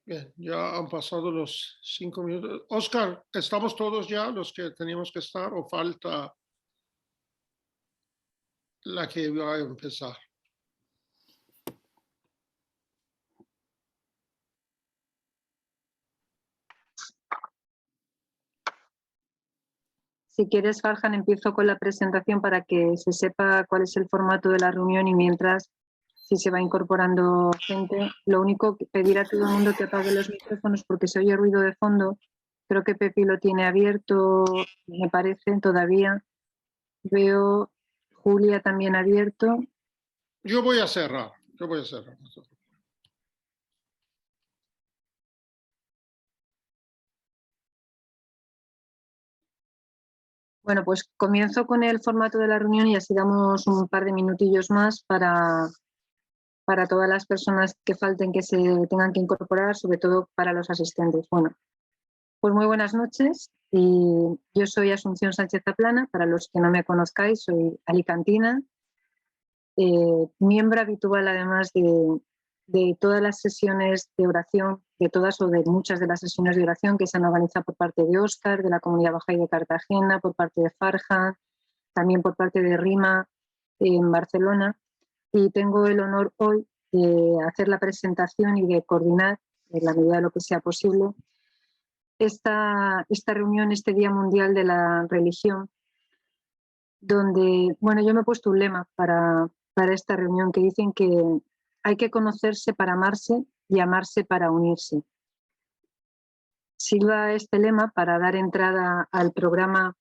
Bien, ya han pasado los 5 minutos. Oscar, ¿estamos todos ya los que teníamos que estar o falta la que va a empezar? Si quieres, Farhan, empiezo con la presentación para que se sepa cuál es el formato de la reunión y mientras, si se va incorporando gente, lo único que pedir a todo el mundo que apague los micrófonos porque se oye ruido de fondo. Creo que Pepi lo tiene abierto, me parece, todavía. Veo Julia también abierto. Yo voy a cerrar. Bueno, pues comienzo con el formato de la reunión y así damos un par de minutillos más para todas las personas que falten, que se tengan que incorporar, sobre todo para los asistentes. Bueno, pues muy buenas noches. Y yo soy Asunción Sánchez Zaplana, para los que no me conozcáis, soy alicantina, miembro habitual además de todas las sesiones de oración, de todas o de muchas de las sesiones de oración que se han organizado por parte de Óscar, de la Comunidad Bahá'í de Cartagena, por parte de Farhan, también por parte de Rima en Barcelona. Y tengo el honor hoy de hacer la presentación y de coordinar, en la medida de lo que sea posible, esta reunión, este Día Mundial de la Religión, donde, bueno, yo me he puesto un lema para esta reunión que dicen que hay que conocerse para amarse y amarse para unirse. Sirva este lema para dar entrada al programa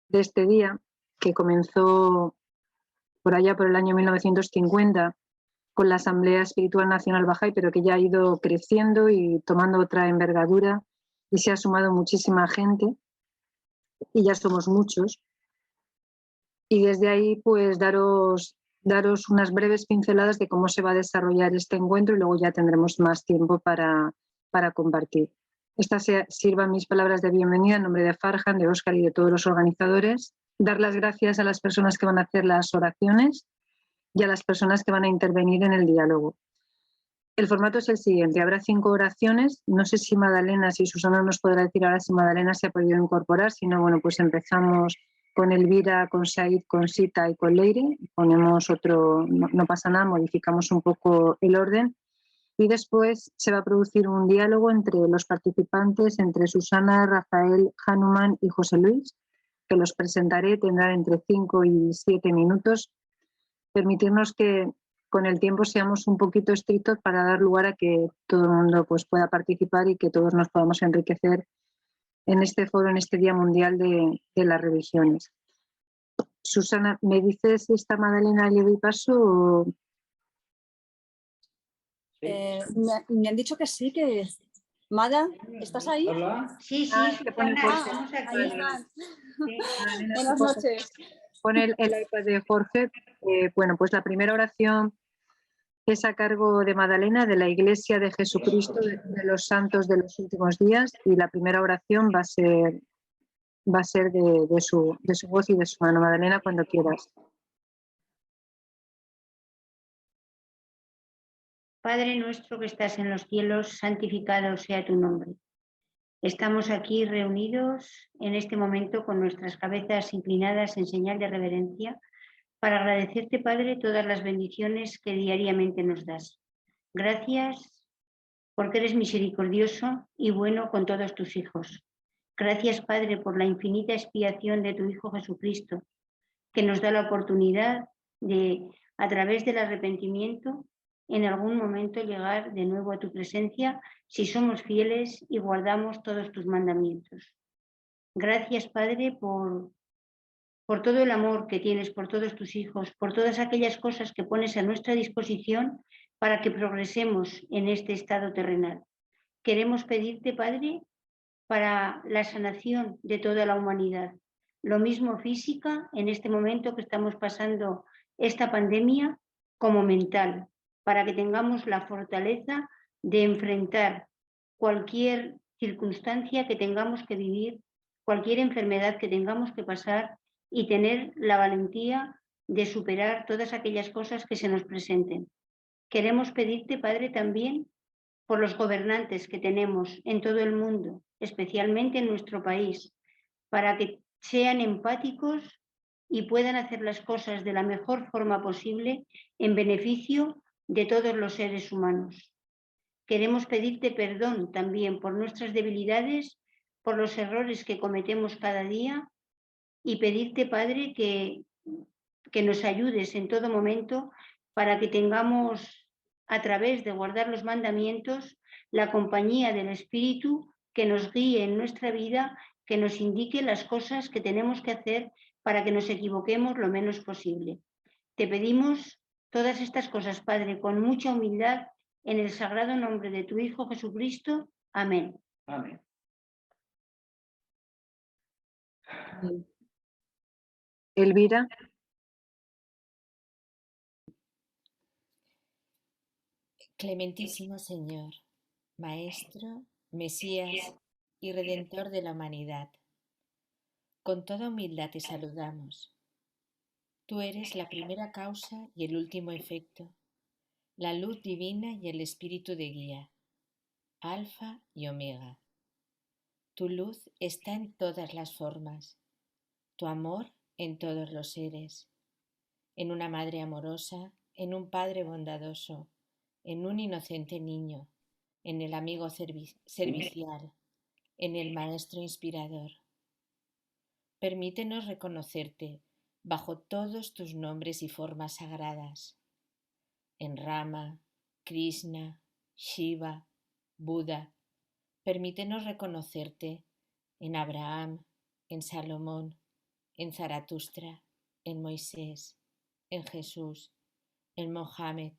de este día, que comenzó por allá por el año 1950 con la Asamblea Espiritual Nacional Bahá'í, pero que ya ha ido creciendo y tomando otra envergadura y se ha sumado muchísima gente y ya somos muchos. Y desde ahí, pues, daros unas breves pinceladas de cómo se va a desarrollar este encuentro y luego ya tendremos más tiempo para compartir. Estas sirvan mis palabras de bienvenida en nombre de Farhan, de Óscar y de todos los organizadores. Dar las gracias a las personas que van a hacer las oraciones y a las personas que van a intervenir en el diálogo. El formato es el siguiente. Habrá 5 oraciones. No sé si Madalena, si Susana nos podrá decir ahora si Madalena se ha podido incorporar. Si no, bueno, pues empezamos con Elvira, con Said, con Sita y con Leire. Ponemos otro, no pasa nada, modificamos un poco el orden. Y después se va a producir un diálogo entre los participantes, entre Susana, Rafael, Hanuman y José Luis, que los presentaré, tendrán entre 5 y 7 minutos. Permitirnos que con el tiempo seamos un poquito estrictos para dar lugar a que todo el mundo, pues, pueda participar y que todos nos podamos enriquecer en este foro, en este Día Mundial de las Religiones. Susana, ¿me dices si está Madalena le doy paso? O... Me han dicho que sí, que... Mada, ¿estás ahí? Hola. Sí, sí, te pone estamos aquí. Ahí están. Sí. Madalena, Buenas noches. Pone el iPad de Jorge. Bueno, pues la primera oración es a cargo de Madalena, de la Iglesia de Jesucristo de los Santos de los Últimos Días, y la primera oración va a ser de su voz y de su mano. Madalena, cuando quieras. Padre nuestro que estás en los cielos, santificado sea tu nombre. Estamos aquí reunidos en este momento con nuestras cabezas inclinadas en señal de reverencia para agradecerte, Padre, todas las bendiciones que diariamente nos das. Gracias porque eres misericordioso y bueno con todos tus hijos. Gracias, Padre, por la infinita expiación de tu Hijo Jesucristo, que nos da la oportunidad de, a través del arrepentimiento, en algún momento llegar de nuevo a tu presencia si somos fieles y guardamos todos tus mandamientos. Gracias, Padre, por todo el amor que tienes por todos tus hijos, por todas aquellas cosas que pones a nuestra disposición para que progresemos en este estado terrenal. Queremos pedirte, Padre, para la sanación de toda la humanidad. Lo mismo física en este momento que estamos pasando esta pandemia, como mental, para que tengamos la fortaleza de enfrentar cualquier circunstancia que tengamos que vivir, cualquier enfermedad que tengamos que pasar y tener la valentía de superar todas aquellas cosas que se nos presenten. Queremos pedirte, Padre, también por los gobernantes que tenemos en todo el mundo, especialmente en nuestro país, para que sean empáticos y puedan hacer las cosas de la mejor forma posible en beneficio de todos los seres humanos. Queremos pedirte perdón también por nuestras debilidades, por los errores que cometemos cada día y pedirte, Padre, que nos ayudes en todo momento para que tengamos, a través de guardar los mandamientos, la compañía del Espíritu que nos guíe en nuestra vida, que nos indique las cosas que tenemos que hacer para que nos equivoquemos lo menos posible. Te pedimos todas estas cosas, Padre, con mucha humildad, en el sagrado nombre de tu Hijo Jesucristo. Amén. Amén. Elvira. Clementísimo Señor, Maestro, Mesías y Redentor de la humanidad, con toda humildad te saludamos. Tú eres la primera causa y el último efecto, la luz divina y el espíritu de guía, Alfa y Omega. Tu luz está en todas las formas, tu amor en todos los seres, en una madre amorosa, en un padre bondadoso, en un inocente niño, en el amigo servicial, en el maestro inspirador. Permítenos reconocerte bajo todos tus nombres y formas sagradas, en Rama, Krishna, Shiva, Buda. Permítenos reconocerte en Abraham, en Salomón, en Zaratustra, en Moisés, en Jesús, en Mohammed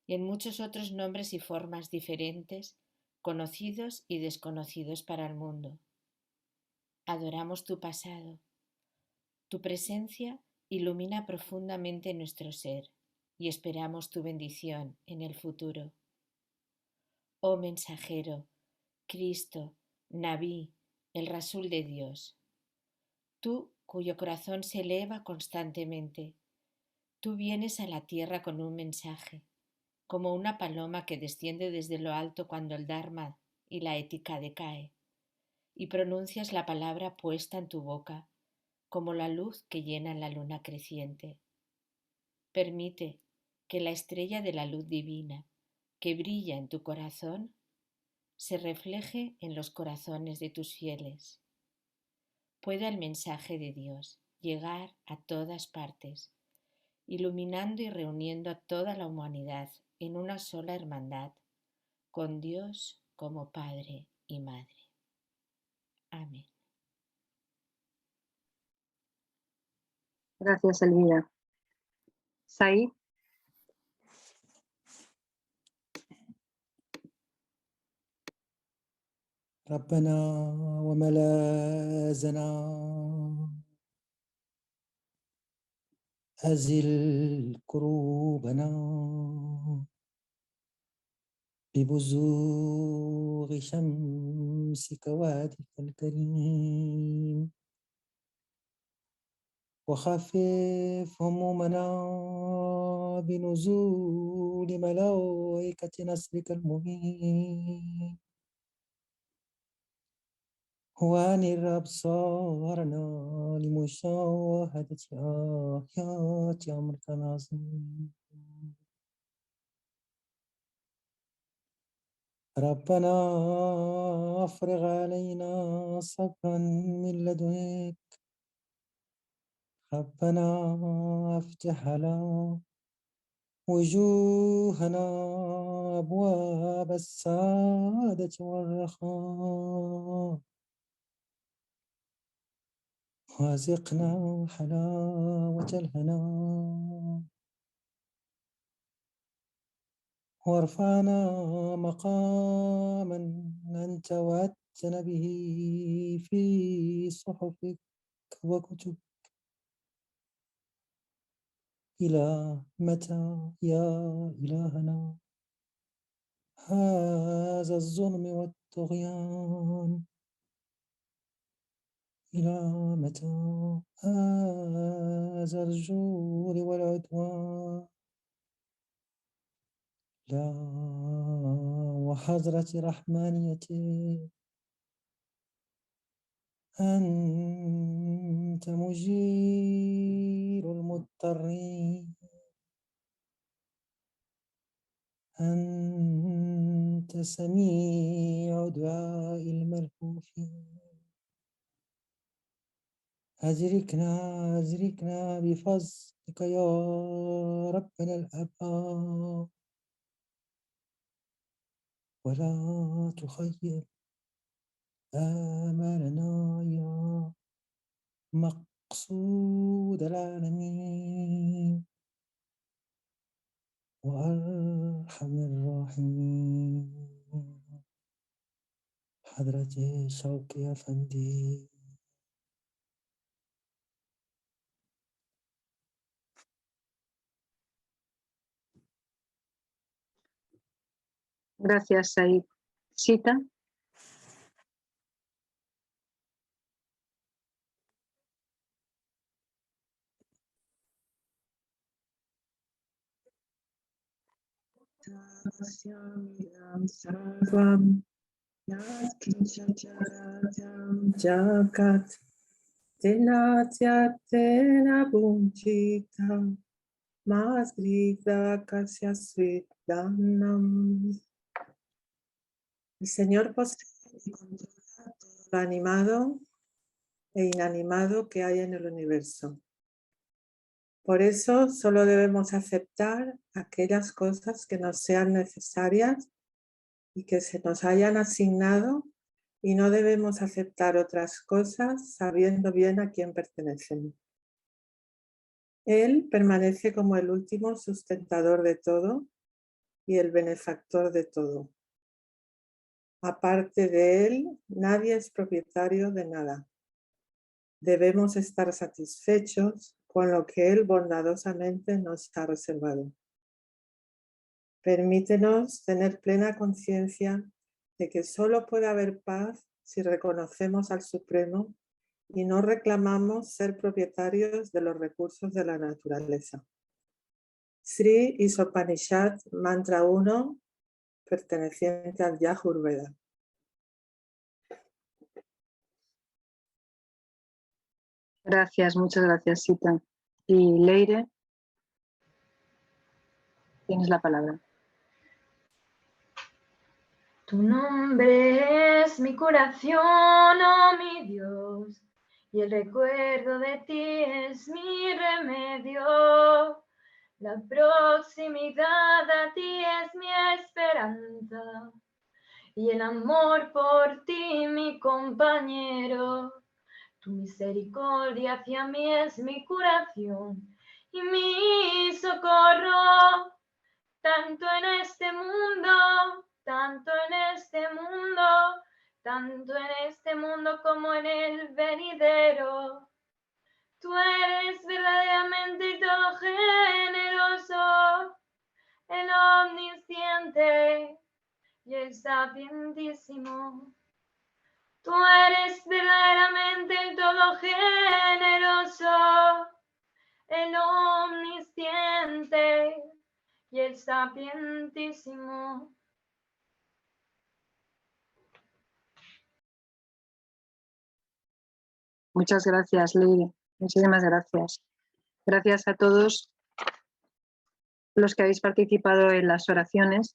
y en muchos otros nombres y formas diferentes, conocidos y desconocidos para el mundo. Adoramos tu pasado. Tu presencia ilumina profundamente nuestro ser y esperamos tu bendición en el futuro. Oh mensajero, Cristo, Nabí, el Rasul de Dios, tú cuyo corazón se eleva constantemente, tú vienes a la tierra con un mensaje, como una paloma que desciende desde lo alto cuando el Dharma y la ética decae, y pronuncias la palabra puesta en tu boca, como la luz que llena la luna creciente. Permite que la estrella de la luz divina, que brilla en tu corazón, se refleje en los corazones de tus fieles. Pueda el mensaje de Dios llegar a todas partes, iluminando y reuniendo a toda la humanidad en una sola hermandad, con Dios como Padre y Madre. Amén. Gracias, Elvira. Said. ربنا وملاذنا أزل كروبنا ببزوغ شمسك وادك الكريم وخفف همومنا بنزول ملائكة نصرك المبين وانر أبصارنا لمشاهدة آيات أمرك العظيم ربنا أفرغ علينا صبرا من لدنك ربنا افتح على وجوهنا أبواب السعادة والرخاء وازقنا حلاوة الهنا وارفعنا مقاما أنت وعدتنا به في صحفك وكتب إلى متى يا إلهنا هذا الظلم والطغيان إلى متى هذا الجور والعدوان لا وحضرة رحمانيتي أنت مجير المضطرين، أنت سميع دعاء الملهوفين. أدركنا بفضلك يا ربنا الأبهار، ولا تخيب آمالنا يا مقصود العالمين وأرحم الراحمين. حضرة شوقي أفندي. Gracias, Said. Sita. Sarvam Yat Kinchacharatam Jagat Tenatyatena Bunchita Masgrita Kasya Svidhanam. El Señor posee y controla todo lo animado e inanimado que hay en el universo. Por eso solo debemos aceptar aquellas cosas que nos sean necesarias y que se nos hayan asignado, y no debemos aceptar otras cosas sabiendo bien a quién pertenecen. Él permanece como el último sustentador de todo y el benefactor de todo. Aparte de él, nadie es propietario de nada. Debemos estar satisfechos con lo que él bondadosamente nos ha reservado. Permítenos tener plena conciencia de que solo puede haber paz si reconocemos al Supremo y no reclamamos ser propietarios de los recursos de la naturaleza. Sri Isopanishad, mantra 1, perteneciente al Yajurveda. Gracias, muchas gracias, Sita. Y Leire, tienes la palabra. Tu nombre es mi curación, oh mi Dios, y el recuerdo de ti es mi remedio. La proximidad a ti es mi esperanza, y el amor por ti mi compañero. Tu misericordia hacia mí es mi curación y mi socorro, tanto en este mundo, tanto en este mundo, tanto en este mundo como en el venidero. Tú eres verdaderamente todo generoso, el omnisciente y el sapientísimo. Tú eres verdaderamente el todo generoso, el omnisciente y el sapientísimo. Muchas gracias, Leire. Muchísimas gracias. Gracias a todos los que habéis participado en las oraciones.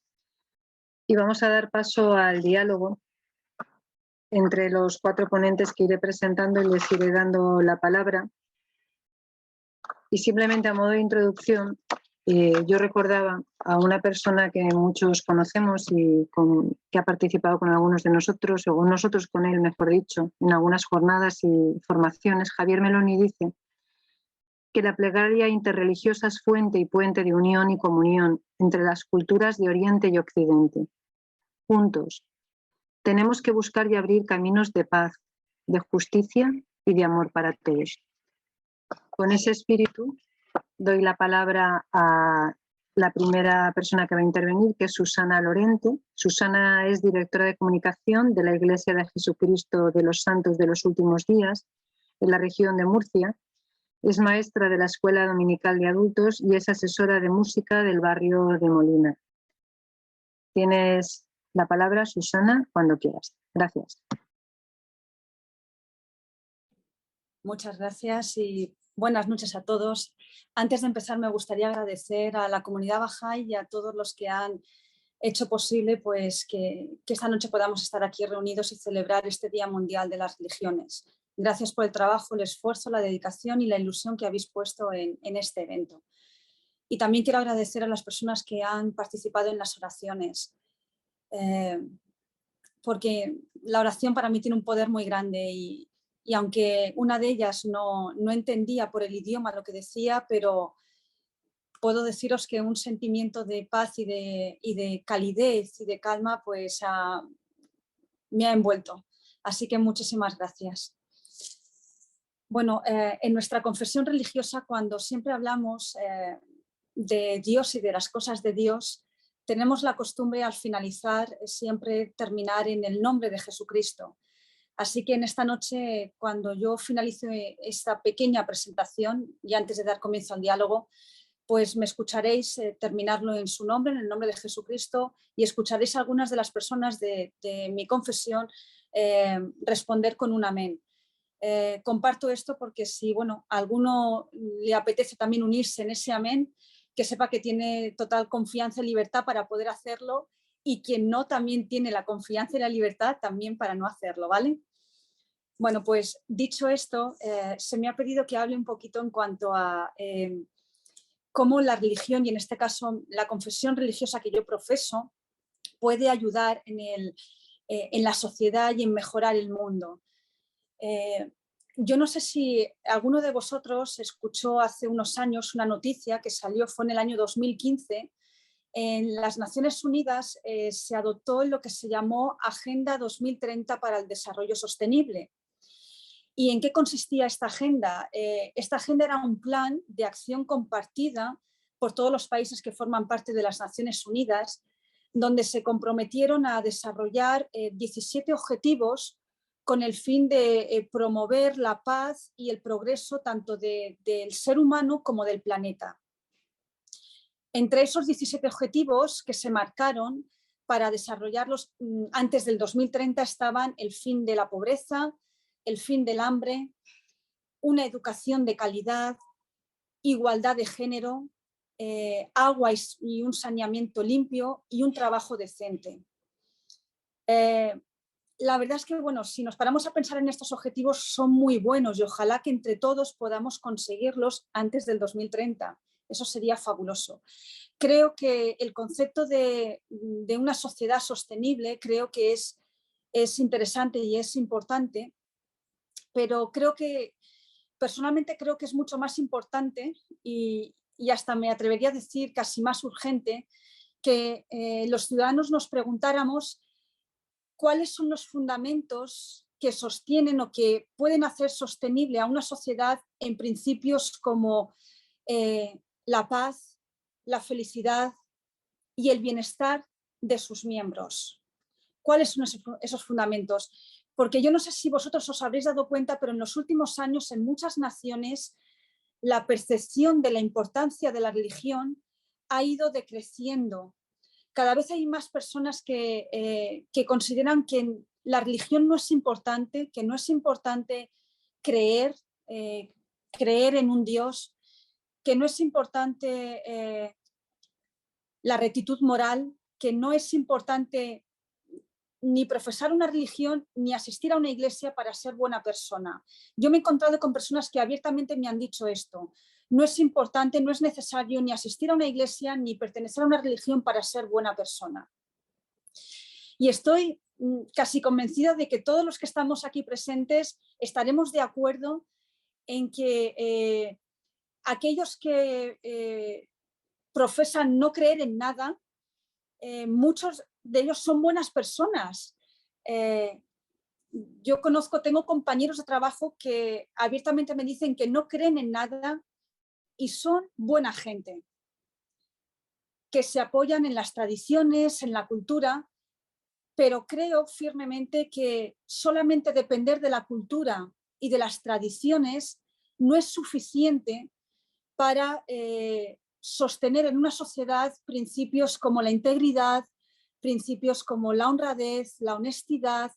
Y vamos a dar paso al diálogo entre los 4 ponentes que iré presentando y les iré dando la palabra. Y simplemente a modo de introducción, yo recordaba a una persona que muchos conocemos y que ha participado con algunos de nosotros, o nosotros con él, mejor dicho, en algunas jornadas y formaciones. Javier Meloni dice que la plegaria interreligiosa es fuente y puente de unión y comunión entre las culturas de Oriente y Occidente. Juntos, tenemos que buscar y abrir caminos de paz, de justicia y de amor para todos. Con ese espíritu, doy la palabra a la primera persona que va a intervenir, que es Susana Lorente. Susana es directora de comunicación de la Iglesia de Jesucristo de los Santos de los Últimos Días en la región de Murcia. Es maestra de la Escuela Dominical de Adultos y es asesora de música del barrio de Molina. Tienes la palabra, Susana, cuando quieras. Gracias. Muchas gracias y buenas noches a todos. Antes de empezar, me gustaría agradecer a la comunidad Bahá'í y a todos los que han hecho posible pues, que esta noche podamos estar aquí reunidos y celebrar este Día Mundial de las Religiones. Gracias por el trabajo, el esfuerzo, la dedicación y la ilusión que habéis puesto en este evento. Y también quiero agradecer a las personas que han participado en las oraciones, porque la oración para mí tiene un poder muy grande y aunque una de ellas no entendía por el idioma lo que decía, pero puedo deciros que un sentimiento de paz y de calidez y de calma pues me ha envuelto. Así que muchísimas gracias. Bueno, en nuestra confesión religiosa, cuando siempre hablamos de Dios y de las cosas de Dios, tenemos la costumbre al finalizar siempre terminar en el nombre de Jesucristo. Así que en esta noche, cuando yo finalice esta pequeña presentación y antes de dar comienzo al diálogo, pues me escucharéis terminarlo en su nombre, en el nombre de Jesucristo, y escucharéis a algunas de las personas de mi confesión responder con un amén. Comparto esto porque si a alguno le apetece también unirse en ese amén, que sepa que tiene total confianza y libertad para poder hacerlo, y quien no también tiene la confianza y la libertad también para no hacerlo, ¿vale? Bueno, pues dicho esto, se me ha pedido que hable un poquito en cuanto a cómo la religión, y en este caso la confesión religiosa que yo profeso, puede ayudar en la sociedad y en mejorar el mundo. Yo no sé si alguno de vosotros escuchó hace unos años una noticia que fue en el año 2015. En las Naciones Unidas se adoptó lo que se llamó Agenda 2030 para el Desarrollo Sostenible. ¿Y en qué consistía esta agenda? Esta agenda era un plan de acción compartida por todos los países que forman parte de las Naciones Unidas, donde se comprometieron a desarrollar 17 objetivos con el fin de promover la paz y el progreso tanto del ser humano como del planeta. Entre esos 17 objetivos que se marcaron para desarrollarlos antes del 2030 estaban el fin de la pobreza, el fin del hambre, una educación de calidad, igualdad de género, agua y un saneamiento limpio y un trabajo decente. La verdad es que, si nos paramos a pensar en estos objetivos, son muy buenos y ojalá que entre todos podamos conseguirlos antes del 2030. Eso sería fabuloso. Creo que el concepto de una sociedad sostenible creo que es interesante y es importante, pero personalmente creo que es mucho más importante y hasta me atrevería a decir casi más urgente que los ciudadanos nos preguntáramos cuáles son los fundamentos que sostienen o que pueden hacer sostenible a una sociedad en principios como la paz, la felicidad y el bienestar de sus miembros. ¿Cuáles son esos fundamentos? Porque yo no sé si vosotros os habréis dado cuenta, pero en los últimos años en muchas naciones la percepción de la importancia de la religión ha ido decreciendo. Cada vez hay más personas que consideran que la religión no es importante, que no es importante creer en un Dios, que no es importante la rectitud moral, que no es importante ni profesar una religión ni asistir a una iglesia para ser buena persona. Yo me he encontrado con personas que abiertamente me han dicho esto. No es importante, no es necesario ni asistir a una iglesia ni pertenecer a una religión para ser buena persona. Y estoy casi convencida de que todos los que estamos aquí presentes estaremos de acuerdo en que aquellos que profesan no creer en nada, muchos de ellos son buenas personas. Yo tengo compañeros de trabajo que abiertamente me dicen que no creen en nada y son buena gente, que se apoyan en las tradiciones, en la cultura, pero creo firmemente que solamente depender de la cultura y de las tradiciones no es suficiente para sostener en una sociedad principios como la integridad, principios como la honradez, la honestidad,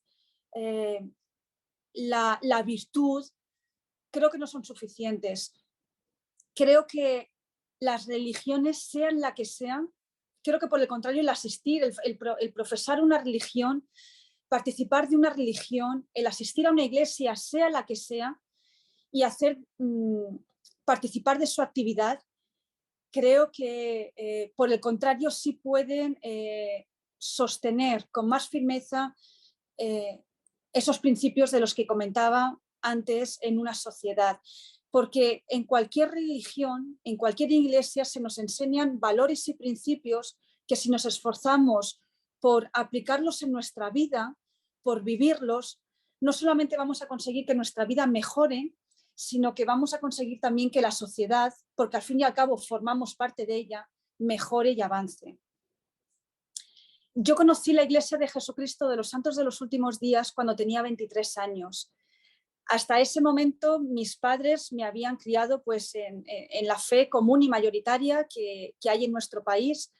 la virtud, creo que no son suficientes. Creo que las religiones, sean la que sean, creo que por el contrario el asistir, el profesar una religión, participar de una religión, el asistir a una iglesia, sea la que sea, y hacer participar de su actividad, creo que por el contrario sí pueden sostener con más firmeza esos principios de los que comentaba antes en una sociedad. Porque en cualquier religión, en cualquier iglesia se nos enseñan valores y principios que si nos esforzamos por aplicarlos en nuestra vida, por vivirlos, no solamente vamos a conseguir que nuestra vida mejore, sino que vamos a conseguir también que la sociedad, porque al fin y al cabo formamos parte de ella, mejore y avance. Yo conocí la Iglesia de Jesucristo de los Santos de los Últimos Días cuando tenía 23 años. Hasta ese momento mis padres me habían criado pues, en la fe común y mayoritaria que hay en nuestro país,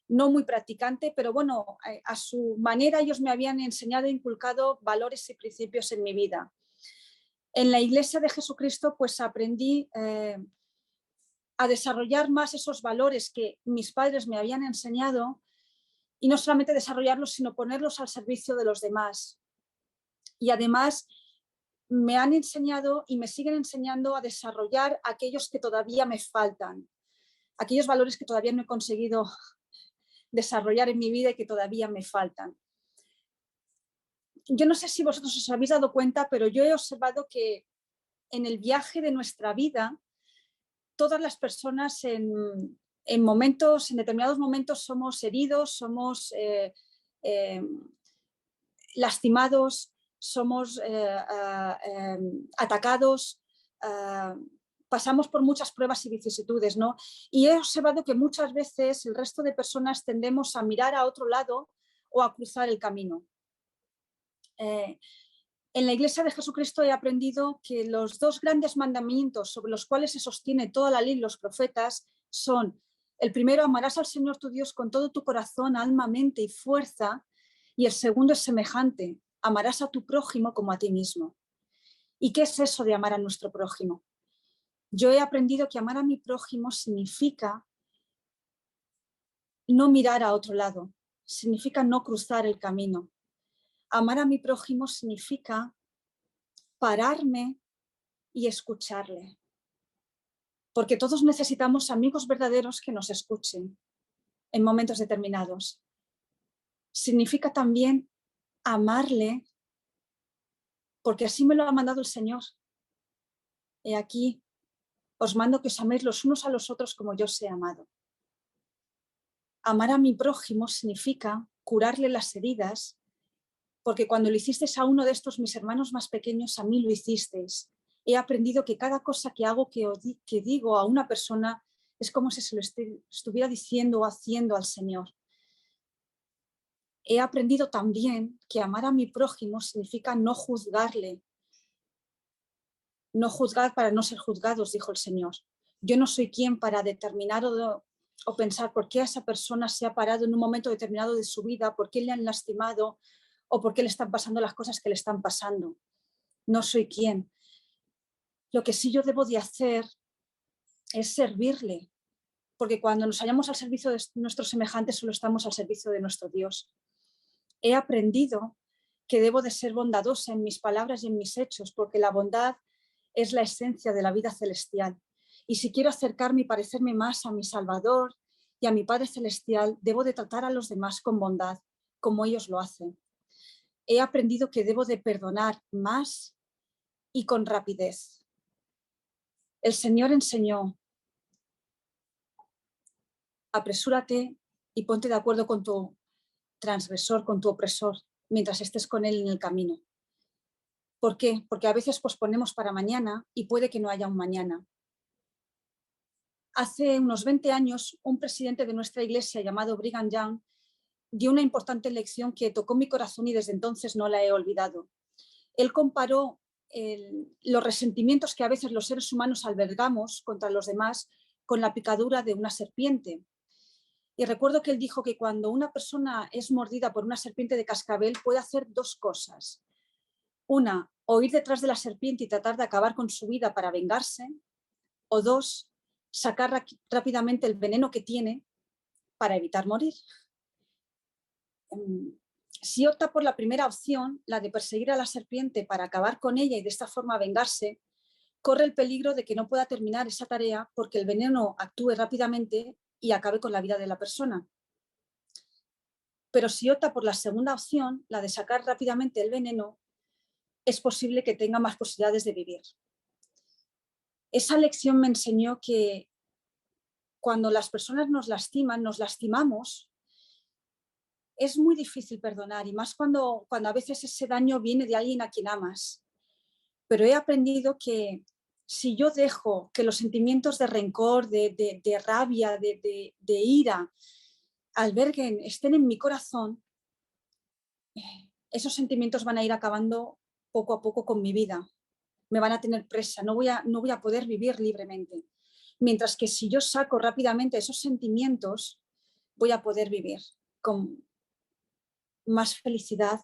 no muy practicante, pero bueno, a su manera ellos me habían enseñado e inculcado valores y principios en mi vida. En la Iglesia de Jesucristo pues aprendí a desarrollar más esos valores que mis padres me habían enseñado y no solamente desarrollarlos, sino ponerlos al servicio de los demás. Y además me han enseñado y me siguen enseñando a desarrollar aquellos que todavía me faltan, aquellos valores que todavía no he conseguido desarrollar en mi vida y que todavía me faltan. Yo no sé si vosotros os habéis dado cuenta, pero yo he observado que en el viaje de nuestra vida, todas las personas en determinados momentos somos heridos, somos lastimados, somos atacados, pasamos por muchas pruebas y vicisitudes, ¿no? Y he observado que muchas veces el resto de personas tendemos a mirar a otro lado o a cruzar el camino. En la Iglesia de Jesucristo he aprendido que los dos grandes mandamientos sobre los cuales se sostiene toda la ley y los profetas son: el primero, amarás al Señor tu Dios con todo tu corazón, alma, mente y fuerza, y el segundo es semejante, amarás a tu prójimo como a ti mismo. ¿Y qué es eso de amar a nuestro prójimo? Yo he aprendido que amar a mi prójimo significa no mirar a otro lado, significa no cruzar el camino. Amar a mi prójimo significa pararme y escucharle. Porque todos necesitamos amigos verdaderos que nos escuchen en momentos determinados. Significa también amarle, porque así me lo ha mandado el Señor. He aquí, os mando que os améis los unos a los otros como yo os he amado. Amar a mi prójimo significa curarle las heridas, porque cuando lo hicisteis a uno de estos mis hermanos más pequeños, a mí lo hicisteis. He aprendido que cada cosa que hago, que digo a una persona, es como si se lo estuviera diciendo o haciendo al Señor. He aprendido también que amar a mi prójimo significa no juzgarle. No juzgar para no ser juzgados, dijo el Señor. Yo no soy quien para determinar o pensar por qué esa persona se ha parado en un momento determinado de su vida, por qué le han lastimado o por qué le están pasando las cosas que le están pasando. No soy quien. Lo que sí yo debo de hacer es servirle, porque cuando nos hallamos al servicio de nuestros semejantes solo estamos al servicio de nuestro Dios. He aprendido que debo de ser bondadosa en mis palabras y en mis hechos, porque la bondad es la esencia de la vida celestial. Y si quiero acercarme y parecerme más a mi Salvador y a mi Padre Celestial, debo de tratar a los demás con bondad, como ellos lo hacen. He aprendido que debo de perdonar más y con rapidez. El Señor enseñó: apresúrate y ponte de acuerdo con tu transgresor, con tu opresor, mientras estés con él en el camino. ¿Por qué? Porque a veces posponemos para mañana y puede que no haya un mañana. Hace unos 20 años, un presidente de nuestra iglesia llamado Brigham Young dio una importante lección que tocó mi corazón y desde entonces no la he olvidado. Él comparó los resentimientos que a veces los seres humanos albergamos contra los demás con la picadura de una serpiente. Y recuerdo que él dijo que cuando una persona es mordida por una serpiente de cascabel puede hacer dos cosas. Una, o ir detrás de la serpiente y tratar de acabar con su vida para vengarse. O dos, sacar rápidamente el veneno que tiene para evitar morir. Si opta por la primera opción, la de perseguir a la serpiente para acabar con ella y de esta forma vengarse, corre el peligro de que no pueda terminar esa tarea porque el veneno actúe rápidamente y acabe con la vida de la persona. Pero si opta por la segunda opción, la de sacar rápidamente el veneno, es posible que tenga más posibilidades de vivir. Esa lección me enseñó que cuando las personas nos lastiman, nos lastimamos, es muy difícil perdonar, y más cuando a veces ese daño viene de alguien a quien amas. Pero he aprendido que si yo dejo que los sentimientos de rencor, de rabia, de ira, alberguen, estén en mi corazón, esos sentimientos van a ir acabando poco a poco con mi vida. Me van a tener presa, no voy a poder vivir libremente. Mientras que si yo saco rápidamente esos sentimientos, voy a poder vivir con más felicidad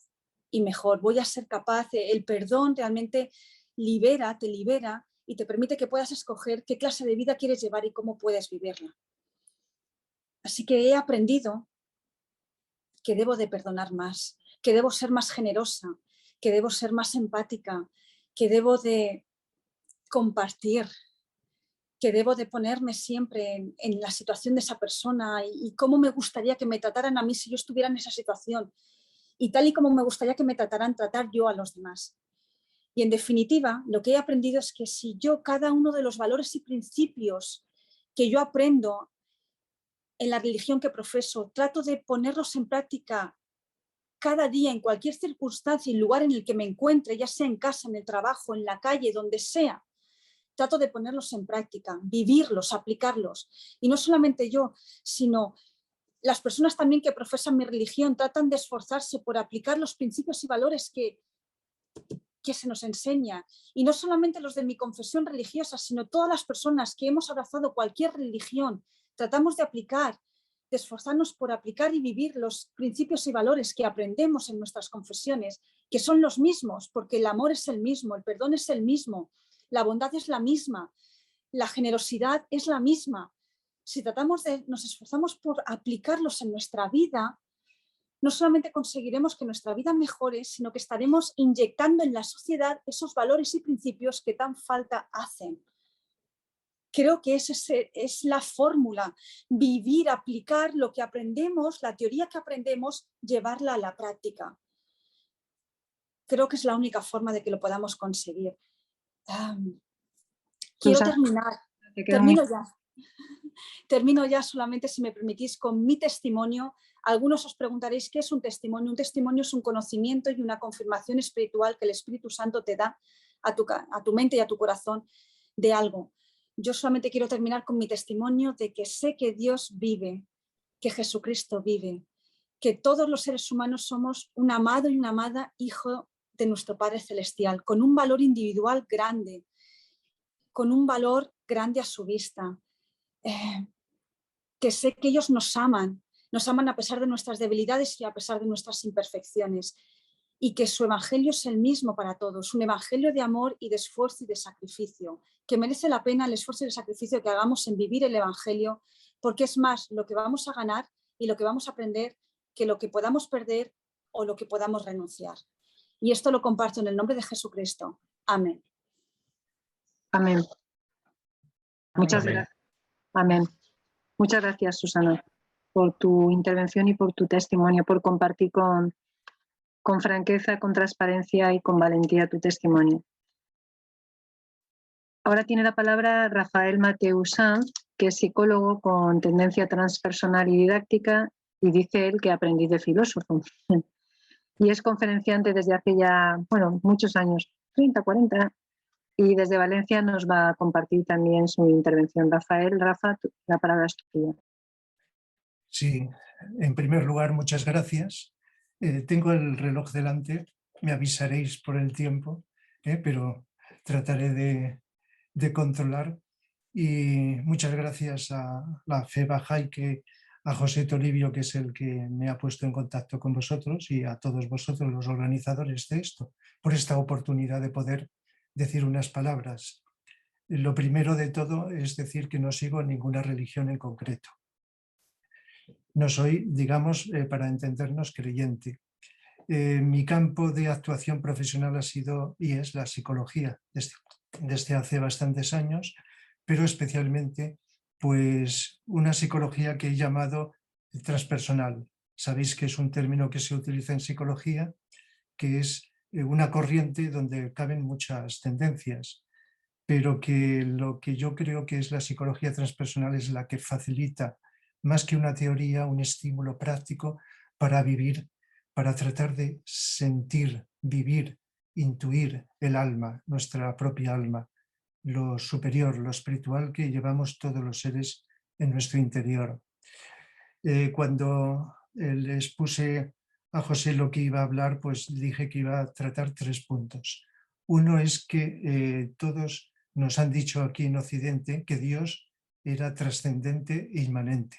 y mejor. Voy a ser capaz, el perdón realmente te libera y te permite que puedas escoger qué clase de vida quieres llevar y cómo puedes vivirla. Así que he aprendido que debo de perdonar más, que debo ser más generosa, que debo ser más empática, que debo de compartir, que debo de ponerme siempre en la situación de esa persona y cómo me gustaría que me trataran a mí si yo estuviera en esa situación, y tal y como me gustaría que me trataran, tratar yo a los demás. Y en definitiva, lo que he aprendido es que si yo cada uno de los valores y principios que yo aprendo en la religión que profeso, trato de ponerlos en práctica cada día, en cualquier circunstancia y lugar en el que me encuentre, ya sea en casa, en el trabajo, en la calle, donde sea, trato de ponerlos en práctica, vivirlos, aplicarlos. Y no solamente yo, sino las personas también que profesan mi religión tratan de esforzarse por aplicar los principios y valores que se nos enseña. Y no solamente los de mi confesión religiosa, sino todas las personas que hemos abrazado cualquier religión, tratamos de aplicar, de esforzarnos por aplicar y vivir los principios y valores que aprendemos en nuestras confesiones, que son los mismos, porque el amor es el mismo, el perdón es el mismo, la bondad es la misma, la generosidad es la misma. Si nos esforzamos por aplicarlos en nuestra vida, no solamente conseguiremos que nuestra vida mejore, sino que estaremos inyectando en la sociedad esos valores y principios que tan falta hacen. Creo que esa es la fórmula, vivir, aplicar lo que aprendemos, la teoría que aprendemos, llevarla a la práctica. Creo que es la única forma de que lo podamos conseguir. Quiero terminar. Termino ya solamente, si me permitís, con mi testimonio. Algunos os preguntaréis qué es un testimonio. Un testimonio es un conocimiento y una confirmación espiritual que el Espíritu Santo te da a tu mente y a tu corazón de algo. Yo solamente quiero terminar con mi testimonio de que sé que Dios vive, que Jesucristo vive, que todos los seres humanos somos un amado y una amada hijo de nuestro Padre Celestial, con un valor individual grande, con un valor grande a su vista. Que sé que ellos nos aman a pesar de nuestras debilidades y a pesar de nuestras imperfecciones, y que su evangelio es el mismo para todos, un evangelio de amor y de esfuerzo y de sacrificio, que merece la pena el esfuerzo y el sacrificio que hagamos en vivir el evangelio, porque es más lo que vamos a ganar y lo que vamos a aprender que lo que podamos perder o lo que podamos renunciar. Y esto lo comparto en el nombre de Jesucristo. Amén. Amén. Muchas gracias. Amén. Muchas gracias, Susana, por tu intervención y por tu testimonio, por compartir con franqueza, con transparencia y con valentía tu testimonio. Ahora tiene la palabra Rafael Mateu Sanz, que es psicólogo con tendencia transpersonal y didáctica, y dice él que aprendiz de filósofo. Y es conferenciante desde hace ya, muchos años, 30, 40, y desde Valencia nos va a compartir también su intervención. Rafa, la palabra es tuya. Sí, en primer lugar, muchas gracias. Tengo el reloj delante, me avisaréis por el tiempo, pero trataré de controlar. Y muchas gracias a la Fe Bahá'í que a José Toribio, que es el que me ha puesto en contacto con vosotros, y a todos vosotros los organizadores de esto, por esta oportunidad de poder decir unas palabras. Lo primero de todo es decir que no sigo ninguna religión en concreto. No soy, digamos, para entendernos, creyente. Mi campo de actuación profesional ha sido y es la psicología desde hace bastantes años, pero especialmente pues una psicología que he llamado transpersonal. Sabéis que es un término que se utiliza en psicología, que es una corriente donde caben muchas tendencias, pero que lo que yo creo que es la psicología transpersonal es la que facilita, más que una teoría, un estímulo práctico para vivir, para tratar de sentir, vivir, intuir el alma, nuestra propia alma, lo superior, lo espiritual que llevamos todos los seres en nuestro interior. Cuando les puse a José lo que iba a hablar, pues dije que iba a tratar 3 puntos. Uno es que todos nos han dicho aquí en Occidente que Dios era trascendente e inmanente.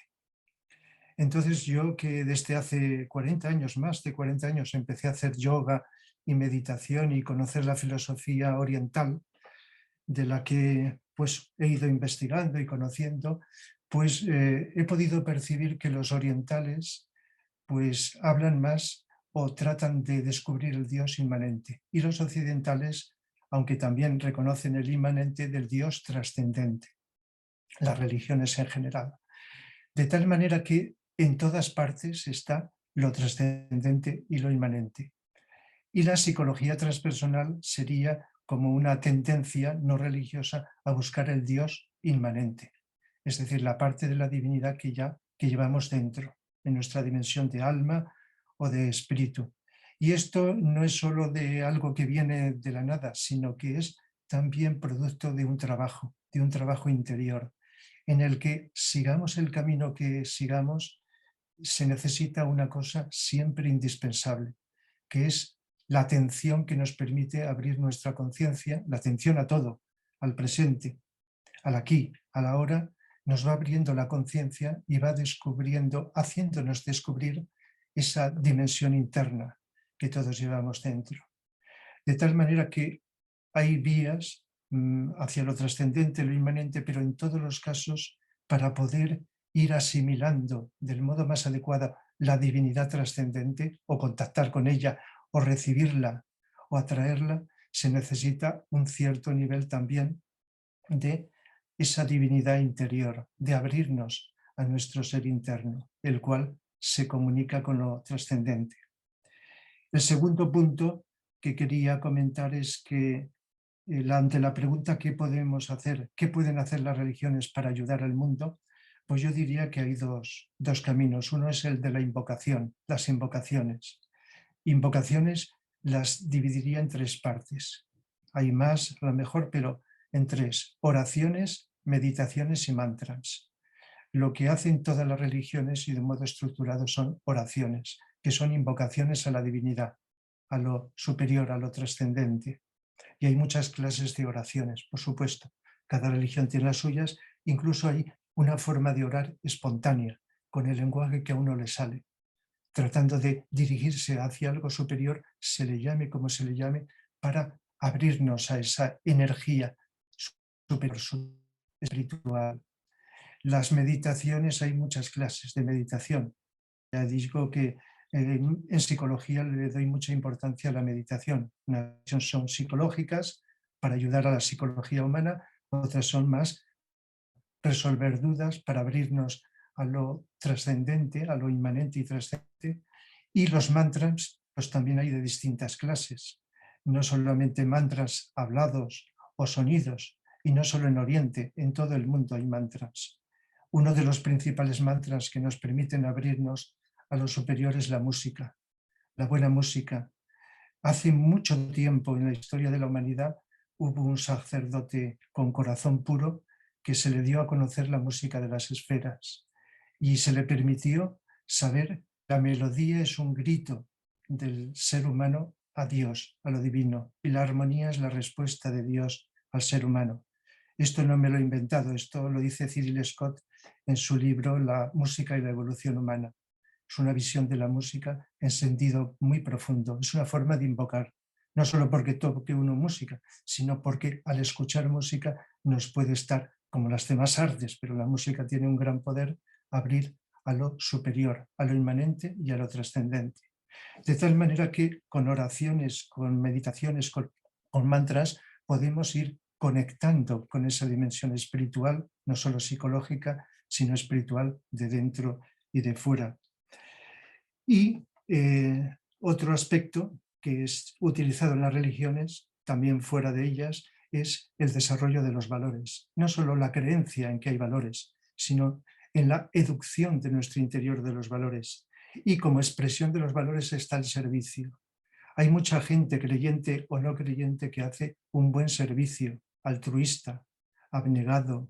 Entonces yo, que desde hace 40 años, más de 40 años, empecé a hacer yoga y meditación y conocer la filosofía oriental, de la que pues he ido investigando y conociendo, pues he podido percibir que los orientales pues hablan más o tratan de descubrir el Dios inmanente, y los occidentales, aunque también reconocen el inmanente, del Dios trascendente, las religiones en general. De tal manera que en todas partes está lo trascendente y lo inmanente. Y la psicología transpersonal sería como una tendencia no religiosa a buscar el Dios inmanente, es decir, la parte de la divinidad que llevamos dentro, en nuestra dimensión de alma o de espíritu. Y esto no es solo de algo que viene de la nada, sino que es también producto de un trabajo interior, en el que sigamos el camino que sigamos, se necesita una cosa siempre indispensable, que es la atención que nos permite abrir nuestra conciencia, la atención a todo, al presente, al aquí, a la ahora, nos va abriendo la conciencia y va descubriendo, haciéndonos descubrir esa dimensión interna que todos llevamos dentro. De tal manera que hay vías hacia lo trascendente, lo inmanente, pero en todos los casos, para poder ir asimilando del modo más adecuado la divinidad trascendente, o contactar con ella, o recibirla, o atraerla, se necesita un cierto nivel también de esa divinidad interior, de abrirnos a nuestro ser interno, el cual se comunica con lo trascendente. El segundo punto que quería comentar es que ante la pregunta ¿qué podemos hacer? ¿Qué pueden hacer las religiones para ayudar al mundo? Pues yo diría que hay dos caminos. Uno es el de la invocación, las invocaciones. Invocaciones las dividiría en 3 partes. Hay más, a lo mejor, pero en 3. Oraciones, meditaciones y mantras. Lo que hacen todas las religiones y de modo estructurado son oraciones, que son invocaciones a la divinidad, a lo superior, a lo trascendente. Y hay muchas clases de oraciones, por supuesto. Cada religión tiene las suyas, incluso hay una forma de orar espontánea, con el lenguaje que a uno le sale, tratando de dirigirse hacia algo superior, se le llame como se le llame, para abrirnos a esa energía superior, espiritual. Las meditaciones, hay muchas clases de meditación. Ya digo que en psicología le doy mucha importancia a la meditación. Unas son psicológicas para ayudar a la psicología humana, otras son más resolver dudas para abrirnos a lo trascendente, a lo inmanente y trascendente. Y los mantras, pues también hay de distintas clases. No solamente mantras hablados o sonidos, y no solo en Oriente, en todo el mundo hay mantras. Uno de los principales mantras que nos permiten abrirnos a lo superior es la música, la buena música. Hace mucho tiempo en la historia de la humanidad hubo un sacerdote con corazón puro que se le dio a conocer la música de las esferas y se le permitió saber la melodía es un grito del ser humano a Dios, a lo divino, y la armonía es la respuesta de Dios al ser humano. Esto no me lo he inventado, esto lo dice Cyril Scott en su libro La música y la evolución humana. Es una visión de la música en sentido muy profundo, es una forma de invocar, no solo porque toque uno música, sino porque al escuchar música nos puede estar, como las demás artes, pero la música tiene un gran poder, abrir a lo superior, a lo inmanente y a lo trascendente. De tal manera que con oraciones, con meditaciones, con mantras, podemos ir conectando con esa dimensión espiritual, no solo psicológica, sino espiritual de dentro y de fuera. Y otro aspecto que es utilizado en las religiones, también fuera de ellas, es el desarrollo de los valores. No solo la creencia en que hay valores, sino en la educación de nuestro interior de los valores. Y como expresión de los valores está el servicio. Hay mucha gente, creyente o no creyente, que hace un buen servicio, altruista, abnegado,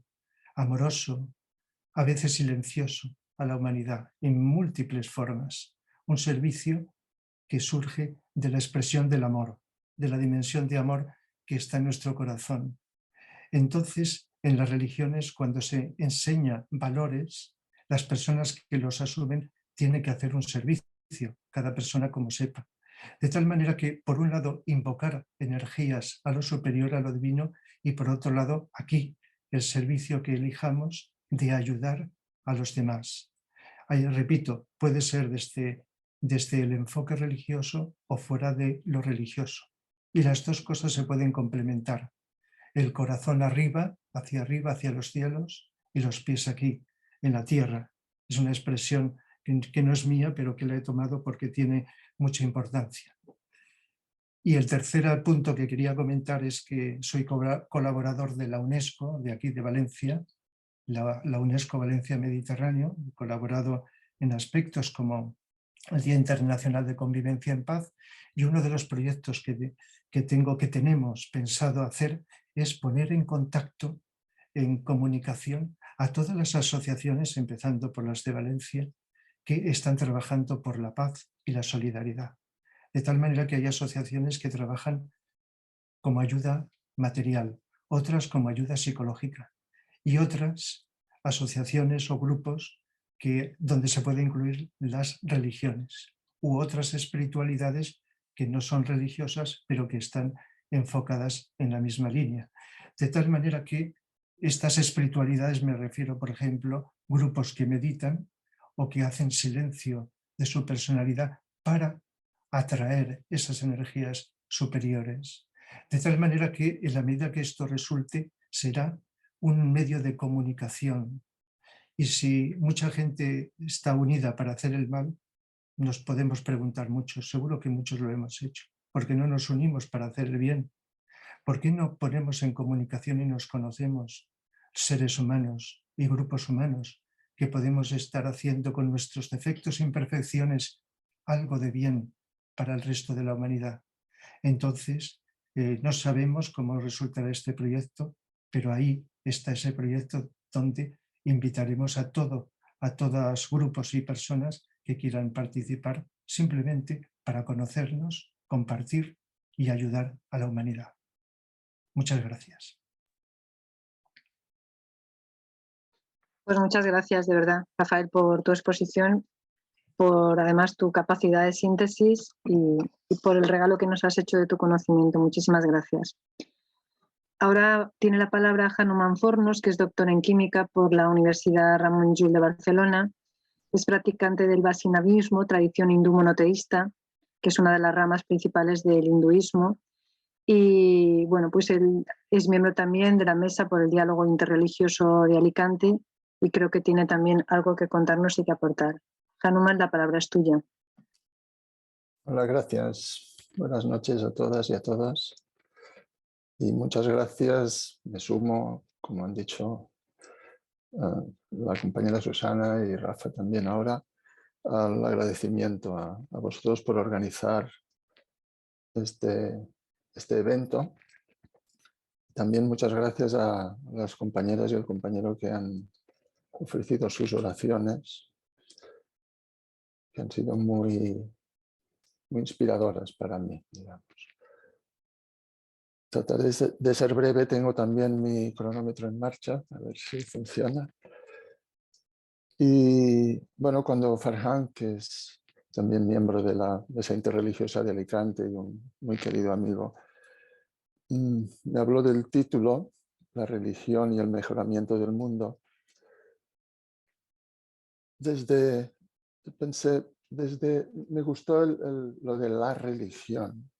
amoroso, a veces silencioso, a la humanidad, en múltiples formas. Un servicio que surge de la expresión del amor, de la dimensión de amor que está en nuestro corazón. Entonces, en las religiones, cuando se enseña valores, las personas que los asumen tienen que hacer un servicio, cada persona como sepa. De tal manera que, por un lado, invocar energías a lo superior, a lo divino, y por otro lado, aquí, el servicio que elijamos de ayudar a los demás. Ahí, repito, puede ser desde el enfoque religioso o fuera de lo religioso. Y las dos cosas se pueden complementar. El corazón arriba, hacia los cielos, y los pies aquí, en la tierra. Es una expresión que no es mía, pero que la he tomado porque tiene mucha importancia. Y el tercer punto que quería comentar es que soy colaborador de la UNESCO, de aquí de Valencia, la UNESCO Valencia Mediterráneo. He colaborado en aspectos como el Día Internacional de Convivencia en Paz, y uno de los proyectos que tenemos pensado hacer es poner en contacto, en comunicación, a todas las asociaciones, empezando por las de Valencia, que están trabajando por la paz y la solidaridad. De tal manera que hay asociaciones que trabajan como ayuda material, otras como ayuda psicológica, y otras asociaciones o grupos donde se puede incluir las religiones u otras espiritualidades que no son religiosas, pero que están enfocadas en la misma línea. De tal manera que estas espiritualidades, me refiero, por ejemplo, grupos que meditan o que hacen silencio de su personalidad para atraer esas energías superiores. De tal manera que, en la medida que esto resulte, será un medio de comunicación. Y si mucha gente está unida para hacer el mal, nos podemos preguntar muchos, seguro que muchos lo hemos hecho. ¿Por qué no nos unimos para hacer el bien? ¿Por qué no ponemos en comunicación y nos conocemos, seres humanos y grupos humanos, que podemos estar haciendo con nuestros defectos e imperfecciones algo de bien para el resto de la humanidad? Entonces, no sabemos cómo resultará este proyecto, pero ahí está ese proyecto donde invitaremos a todos grupos y personas que quieran participar, simplemente para conocernos, compartir y ayudar a la humanidad. Muchas gracias. Pues muchas gracias, de verdad, Rafael, por tu exposición, por además tu capacidad de síntesis y por el regalo que nos has hecho de tu conocimiento. Muchísimas gracias. Ahora tiene la palabra Hanuman Fornos, que es doctora en química por la Universidad Ramon Llull de Barcelona. Es practicante del vaisnavismo, tradición hindú monoteísta, que es una de las ramas principales del hinduismo. Y bueno, pues él es miembro también de la Mesa por el Diálogo Interreligioso de Alicante y creo que tiene también algo que contarnos y que aportar. Hanuman, la palabra es tuya. Hola, gracias. Buenas noches a todas y a todas. Y muchas gracias, me sumo, como han dicho la compañera Susana y Rafa también ahora, al agradecimiento a vosotros por organizar este evento. También muchas gracias a las compañeras y el compañero que han ofrecido sus oraciones, que han sido muy inspiradoras para mí, digamos. Trataré de ser breve, tengo también mi cronómetro en marcha, a ver si funciona. Y bueno, cuando Farhan, que es también miembro de la Mesa Interreligiosa de Alicante y un muy querido amigo, me habló del título, La religión y el mejoramiento del mundo, me gustó lo de la religión,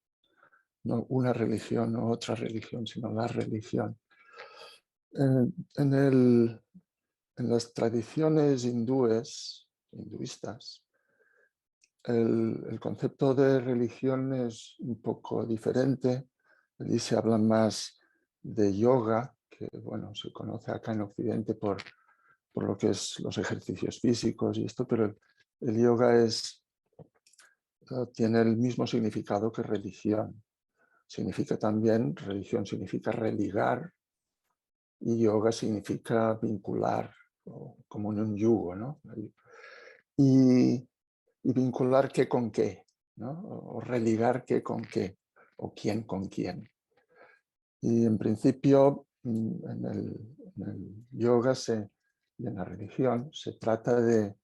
no una religión o otra religión, sino la religión. En las tradiciones hinduistas, el concepto de religión es un poco diferente. Allí se habla más de yoga, que bueno, se conoce acá en Occidente por lo que es los ejercicios físicos y esto, pero el yoga tiene el mismo significado que religión. Religión significa religar y yoga significa vincular, como en un yugo, ¿no? Y vincular qué con qué, ¿no? O religar qué con qué, o quién con quién. Y en principio, en el yoga y en la religión se trata de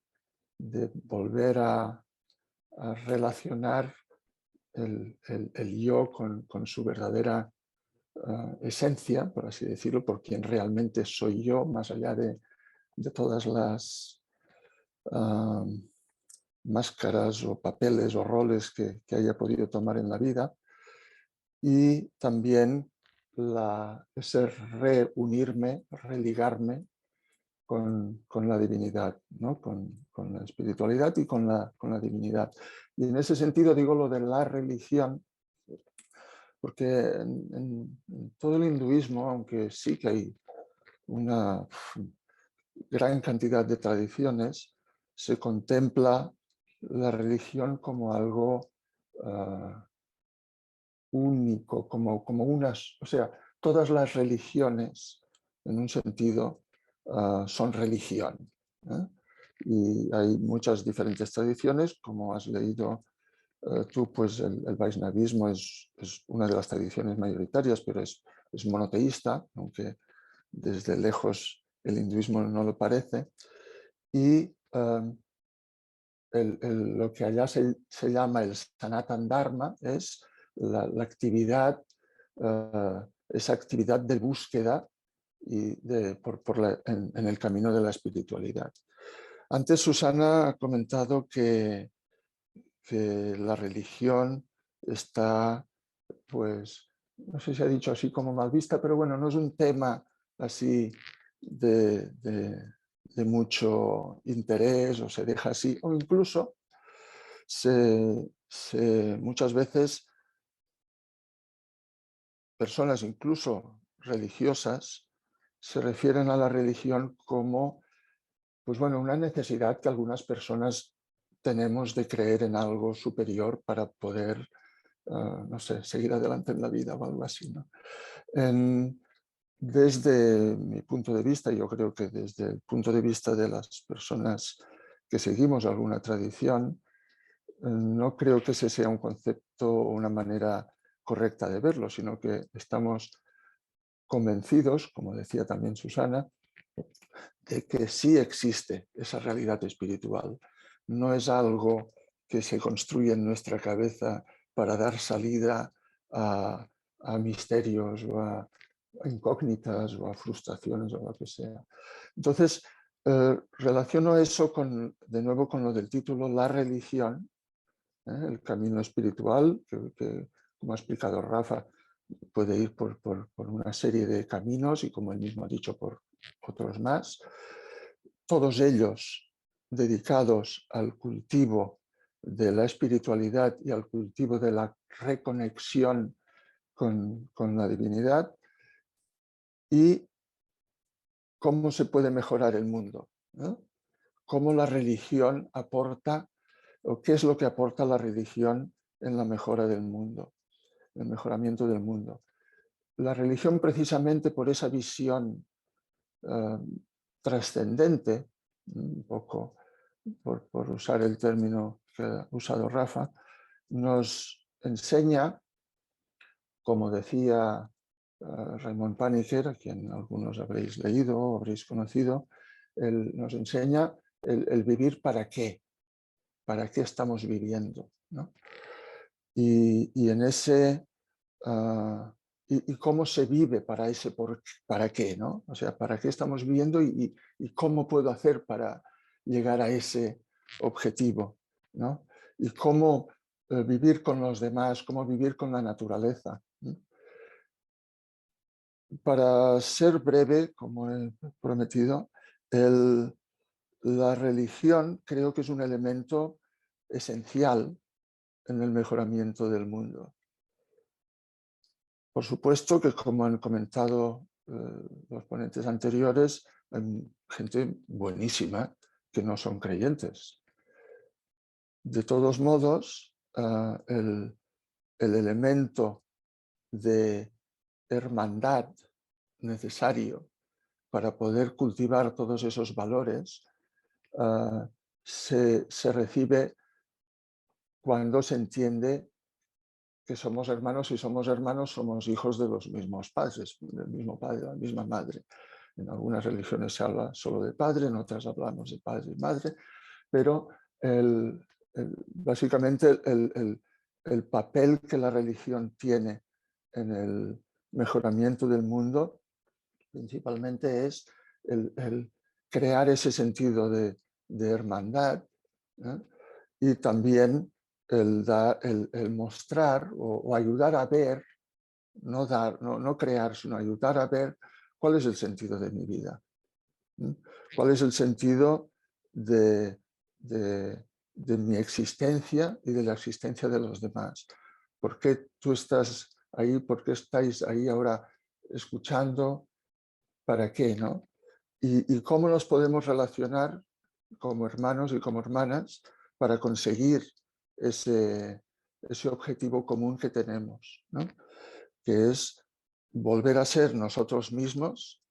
volver a relacionar el yo con su verdadera esencia, por así decirlo, por quien realmente soy yo, más allá de todas las máscaras o papeles o roles que haya podido tomar en la vida. Y también ese reunirme, religarme con la divinidad, ¿no? con la espiritualidad y con la divinidad. Y en ese sentido digo lo de la religión, porque en todo el hinduismo, aunque sí que hay una gran cantidad de tradiciones, se contempla la religión como algo único, como o sea, todas las religiones, en un sentido, son religión, ¿eh? Y hay muchas diferentes tradiciones, como has leído tú, pues el Vaishnavismo es una de las tradiciones mayoritarias, pero es monoteísta, aunque desde lejos el hinduismo no lo parece. Y lo que allá se llama el Sanatan Dharma es la actividad, esa actividad de búsqueda y en el camino de la espiritualidad. Antes Susana ha comentado que la religión está, pues, no sé si ha dicho así como mal vista, pero bueno, no es un tema así de mucho interés, o se deja así, o incluso muchas veces personas incluso religiosas se refieren a la religión como, pues bueno, una necesidad que algunas personas tenemos de creer en algo superior para poder, no sé, seguir adelante en la vida o algo así, ¿no? Desde mi punto de vista, yo creo que desde el punto de vista de las personas que seguimos alguna tradición, no creo que ese sea un concepto o una manera correcta de verlo, sino que estamos convencidos, como decía también Susana, de que sí existe esa realidad espiritual. No es algo que se construye en nuestra cabeza para dar salida a misterios o a incógnitas o a frustraciones o lo que sea. Entonces, relaciono eso de nuevo con lo del título, la religión, el camino espiritual, que como ha explicado Rafa, puede ir por una serie de caminos y, como él mismo ha dicho, por otros más. Todos ellos dedicados al cultivo de la espiritualidad y al cultivo de la reconexión con la divinidad y cómo se puede mejorar el mundo, ¿no? Cómo la religión aporta, o qué es lo que aporta la religión en la mejora del mundo, el mejoramiento del mundo. La religión, precisamente por esa visión trascendente, un poco por usar el término que ha usado Rafa, nos enseña, como decía Raymond Paniker, a quien algunos habréis leído o habréis conocido, él nos enseña el vivir para qué estamos viviendo, ¿no? Y en ese y cómo se vive para ese para qué, ¿no? O sea, para qué estamos viviendo y cómo puedo hacer para llegar a ese objetivo, ¿no? Y cómo vivir con los demás, cómo vivir con la naturaleza, ¿no? Para ser breve, como he prometido, la religión creo que es un elemento esencial en el mejoramiento del mundo. Por supuesto que, como han comentado los ponentes anteriores, hay gente buenísima que no son creyentes. De todos modos, el elemento de hermandad necesario para poder cultivar todos esos valores se recibe cuando se entiende que somos hermanos y somos hermanos, somos hijos de los mismos padres, del mismo padre, de la misma madre. En algunas religiones se habla solo de padre, en otras hablamos de padre y madre, pero básicamente el papel que la religión tiene en el mejoramiento del mundo principalmente es el crear ese sentido de hermandad, ¿eh? Y también el mostrar o ayudar a ver, no crear, sino ayudar a ver cuál es el sentido de mi vida, ¿eh? Cuál es el sentido de mi existencia y de la existencia de los demás. ¿Por qué tú estás ahí? ¿Por qué estáis ahí ahora escuchando? ¿Para qué, no? Y cómo nos podemos relacionar como hermanos y como hermanas para conseguir ese objetivo común que tenemos, ¿no? Que es volver a ser nosotros mismos,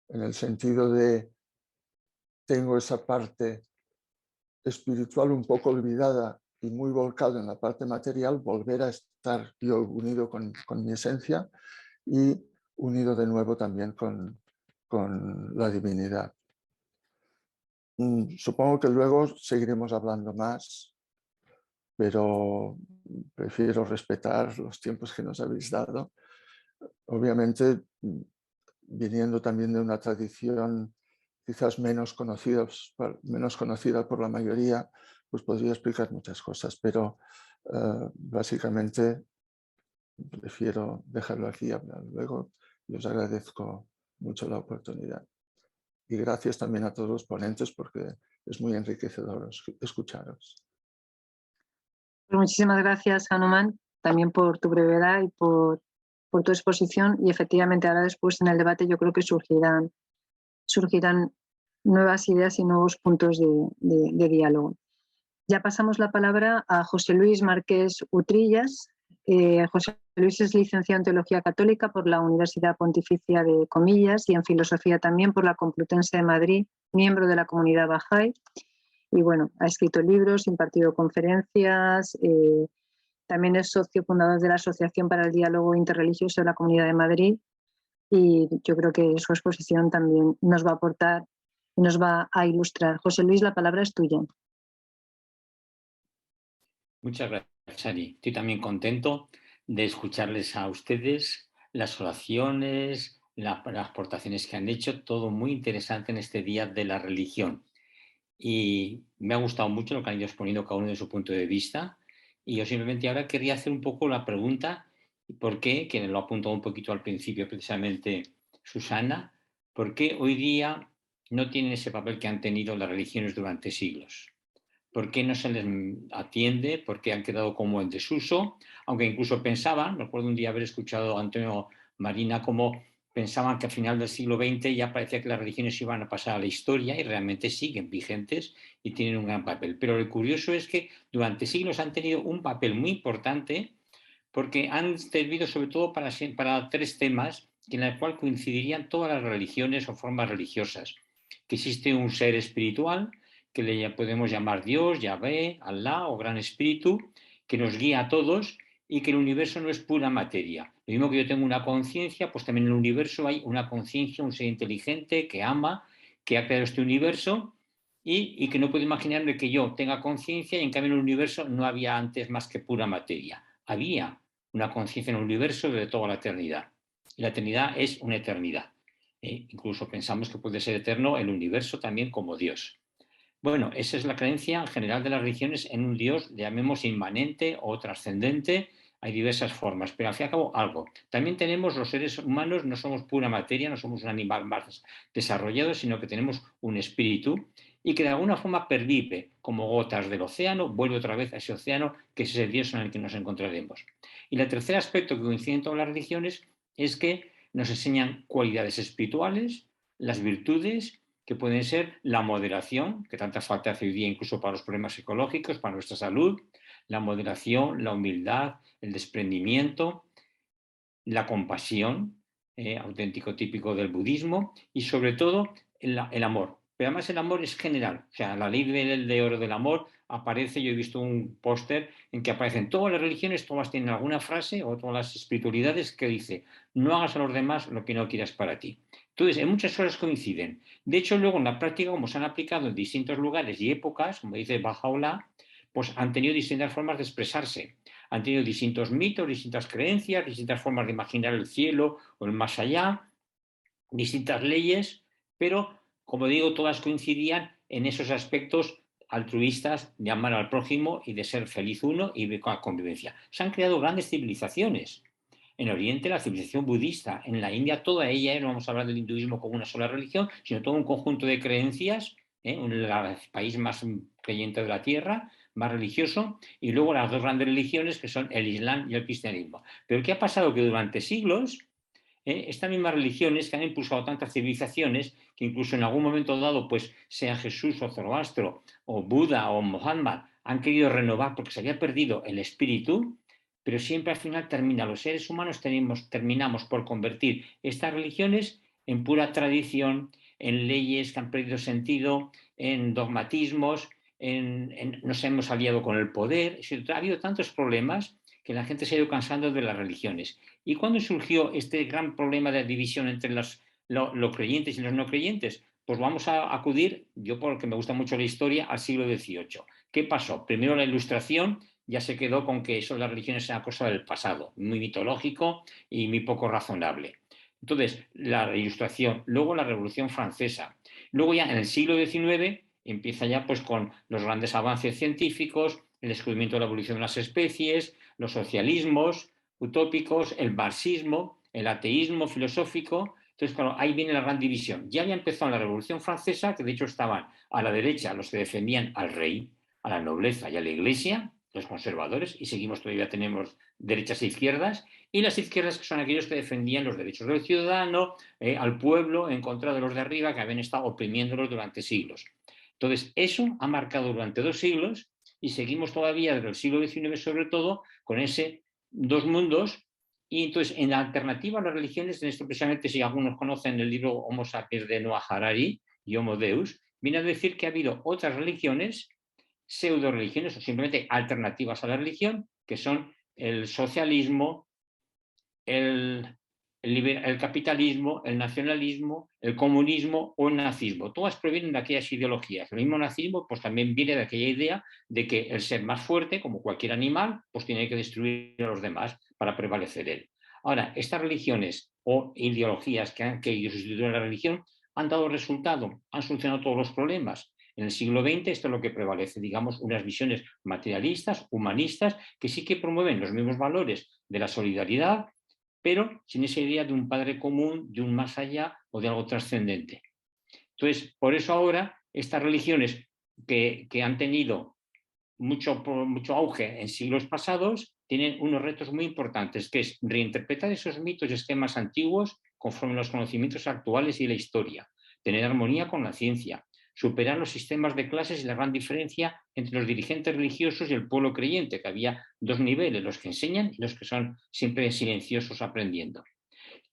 en el sentido de tengo esa parte espiritual un poco olvidada y muy volcado en la parte material, volver a estar yo unido con mi esencia y unido de nuevo también con la divinidad. Supongo que luego seguiremos hablando más, pero prefiero respetar los tiempos que nos habéis dado. Obviamente, viniendo también de una tradición quizás menos conocida por la mayoría, pues podría explicar muchas cosas, pero básicamente prefiero dejarlo aquí y hablar luego, y os agradezco mucho la oportunidad. Y gracias también a todos los ponentes porque es muy enriquecedor escucharos. Muchísimas gracias, Hanuman, también por tu brevedad y por tu exposición. Y efectivamente ahora después en el debate yo creo que surgirán nuevas ideas y nuevos puntos de diálogo. Ya pasamos la palabra a José Luis Márquez Utrillas. José Luis es licenciado en Teología Católica por la Universidad Pontificia de Comillas y en Filosofía también por la Complutense de Madrid, miembro de la comunidad Bahá'í. Y bueno, ha escrito libros, impartido conferencias, también es socio fundador de la Asociación para el Diálogo Interreligioso de la Comunidad de Madrid, y yo creo que su exposición también nos va a aportar y nos va a ilustrar. José Luis, la palabra es tuya. Muchas gracias, Sari. Estoy también contento de escucharles a ustedes, las oraciones, las aportaciones que han hecho, todo muy interesante en este Día de la Religión. Y me ha gustado mucho lo que han ido exponiendo cada uno de su punto de vista. Y yo simplemente ahora querría hacer un poco la pregunta, ¿por qué? Que lo ha apuntado un poquito al principio precisamente Susana, ¿por qué hoy día no tienen ese papel que han tenido las religiones durante siglos? ¿Por qué no se les atiende? ¿Por qué han quedado como en desuso? Aunque incluso pensaban, recuerdo un día haber escuchado a Antonio Marina como pensaban que al final del siglo XX ya parecía que las religiones iban a pasar a la historia y realmente siguen vigentes y tienen un gran papel. Pero lo curioso es que durante siglos han tenido un papel muy importante porque han servido sobre todo para tres temas en el cual coincidirían todas las religiones o formas religiosas. Que existe un ser espiritual, que le podemos llamar Dios, Yahvé, Alá o Gran Espíritu, que nos guía a todos y que el universo no es pura materia. Lo mismo que yo tengo una conciencia, pues también en el universo hay una conciencia, un ser inteligente que ama, que ha creado este universo y que no puedo imaginarme que yo tenga conciencia y en cambio en el universo no había antes más que pura materia. Había una conciencia en el universo de toda la eternidad. Y la eternidad es una eternidad. Incluso pensamos que puede ser eterno el universo también como Dios. Bueno, esa es la creencia general de las religiones en un Dios, llamemos inmanente o trascendente. Hay diversas formas, pero al fin y al cabo algo. También tenemos los seres humanos, no somos pura materia, no somos un animal más desarrollado, sino que tenemos un espíritu y que de alguna forma pervive como gotas del océano, vuelve otra vez a ese océano, que es ese Dios en el que nos encontraremos. Y el tercer aspecto que coincide en todas las religiones es que nos enseñan cualidades espirituales, las virtudes, que pueden ser la moderación, que tanta falta hace hoy día incluso para los problemas psicológicos, para nuestra salud, la moderación, la humildad, el desprendimiento, la compasión, auténtico típico del budismo, y sobre todo el amor. Pero además el amor es general, o sea, la ley de oro del amor aparece, yo he visto un póster en que aparecen todas las religiones, todas tienen alguna frase o todas las espiritualidades que dice, no hagas a los demás lo que no quieras para ti. Entonces, en muchas cosas coinciden. De hecho, luego en la práctica, como se han aplicado en distintos lugares y épocas, como dice Baha'u'lláh, pues han tenido distintas formas de expresarse. Han tenido distintos mitos, distintas creencias, distintas formas de imaginar el cielo o el más allá, distintas leyes, pero, como digo, todas coincidían en esos aspectos altruistas de amar al prójimo y de ser feliz uno y de convivencia. Se han creado grandes civilizaciones. En Oriente, la civilización budista, en la India, toda ella, no vamos a hablar del hinduismo como una sola religión, sino todo un conjunto de creencias, el país más creyente de la Tierra, más religioso, y luego las dos grandes religiones que son el Islam y el cristianismo. Pero ¿qué ha pasado? Que durante siglos estas mismas religiones que han impulsado tantas civilizaciones, que incluso en algún momento dado, pues sea Jesús o Zoroastro o Buda o Mohammed, han querido renovar porque se había perdido el espíritu, pero siempre al final los seres humanos terminamos por convertir estas religiones en pura tradición, en leyes que han perdido sentido, en dogmatismos, nos hemos aliado con el poder. Ha habido tantos problemas que la gente se ha ido cansando de las religiones. ¿Y cuándo surgió este gran problema de división entre los creyentes y los no creyentes? Pues vamos a acudir, yo porque me gusta mucho la historia, al siglo XVIII. ¿Qué pasó? Primero la Ilustración ya se quedó con que eso de las religiones era cosa del pasado, muy mitológico y muy poco razonable. Entonces, la Ilustración, luego la Revolución Francesa. Luego ya en el siglo XIX empieza ya pues con los grandes avances científicos, el descubrimiento de la evolución de las especies, los socialismos utópicos, el marxismo, el ateísmo filosófico. Entonces, claro, ahí viene la gran división. Ya había empezado la Revolución Francesa, que de hecho estaban a la derecha los que defendían al rey, a la nobleza y a la iglesia, los conservadores, y todavía tenemos derechas e izquierdas, y las izquierdas que son aquellos que defendían los derechos del ciudadano, al pueblo, en contra de los de arriba que habían estado oprimiéndolos durante siglos. Entonces, eso ha marcado durante 2 siglos y seguimos todavía desde el siglo XIX sobre todo con ese dos mundos. Y entonces, en la alternativa a las religiones, en esto precisamente, si algunos conocen el libro Homo sapiens de Noah Harari y Homo Deus, viene a decir que ha habido otras religiones, pseudo religiones o simplemente alternativas a la religión, que son el socialismo, el capitalismo, el nacionalismo, el comunismo o el nazismo. Todas provienen de aquellas ideologías. El mismo nazismo pues, también viene de aquella idea de que el ser más fuerte, como cualquier animal, pues tiene que destruir a los demás para prevalecer él. Ahora, estas religiones o ideologías que sustituyen la religión han dado resultado, han solucionado todos los problemas. En el siglo XX esto es lo que prevalece, digamos, unas visiones materialistas, humanistas, que sí que promueven los mismos valores de la solidaridad, pero sin esa idea de un padre común, de un más allá o de algo trascendente. Entonces, por eso ahora estas religiones que han tenido mucho auge en siglos pasados tienen unos retos muy importantes, que es reinterpretar esos mitos y esquemas antiguos conforme a los conocimientos actuales y la historia, tener armonía con la ciencia, superar los sistemas de clases y la gran diferencia entre los dirigentes religiosos y el pueblo creyente, que había 2 niveles, los que enseñan y los que son siempre silenciosos aprendiendo.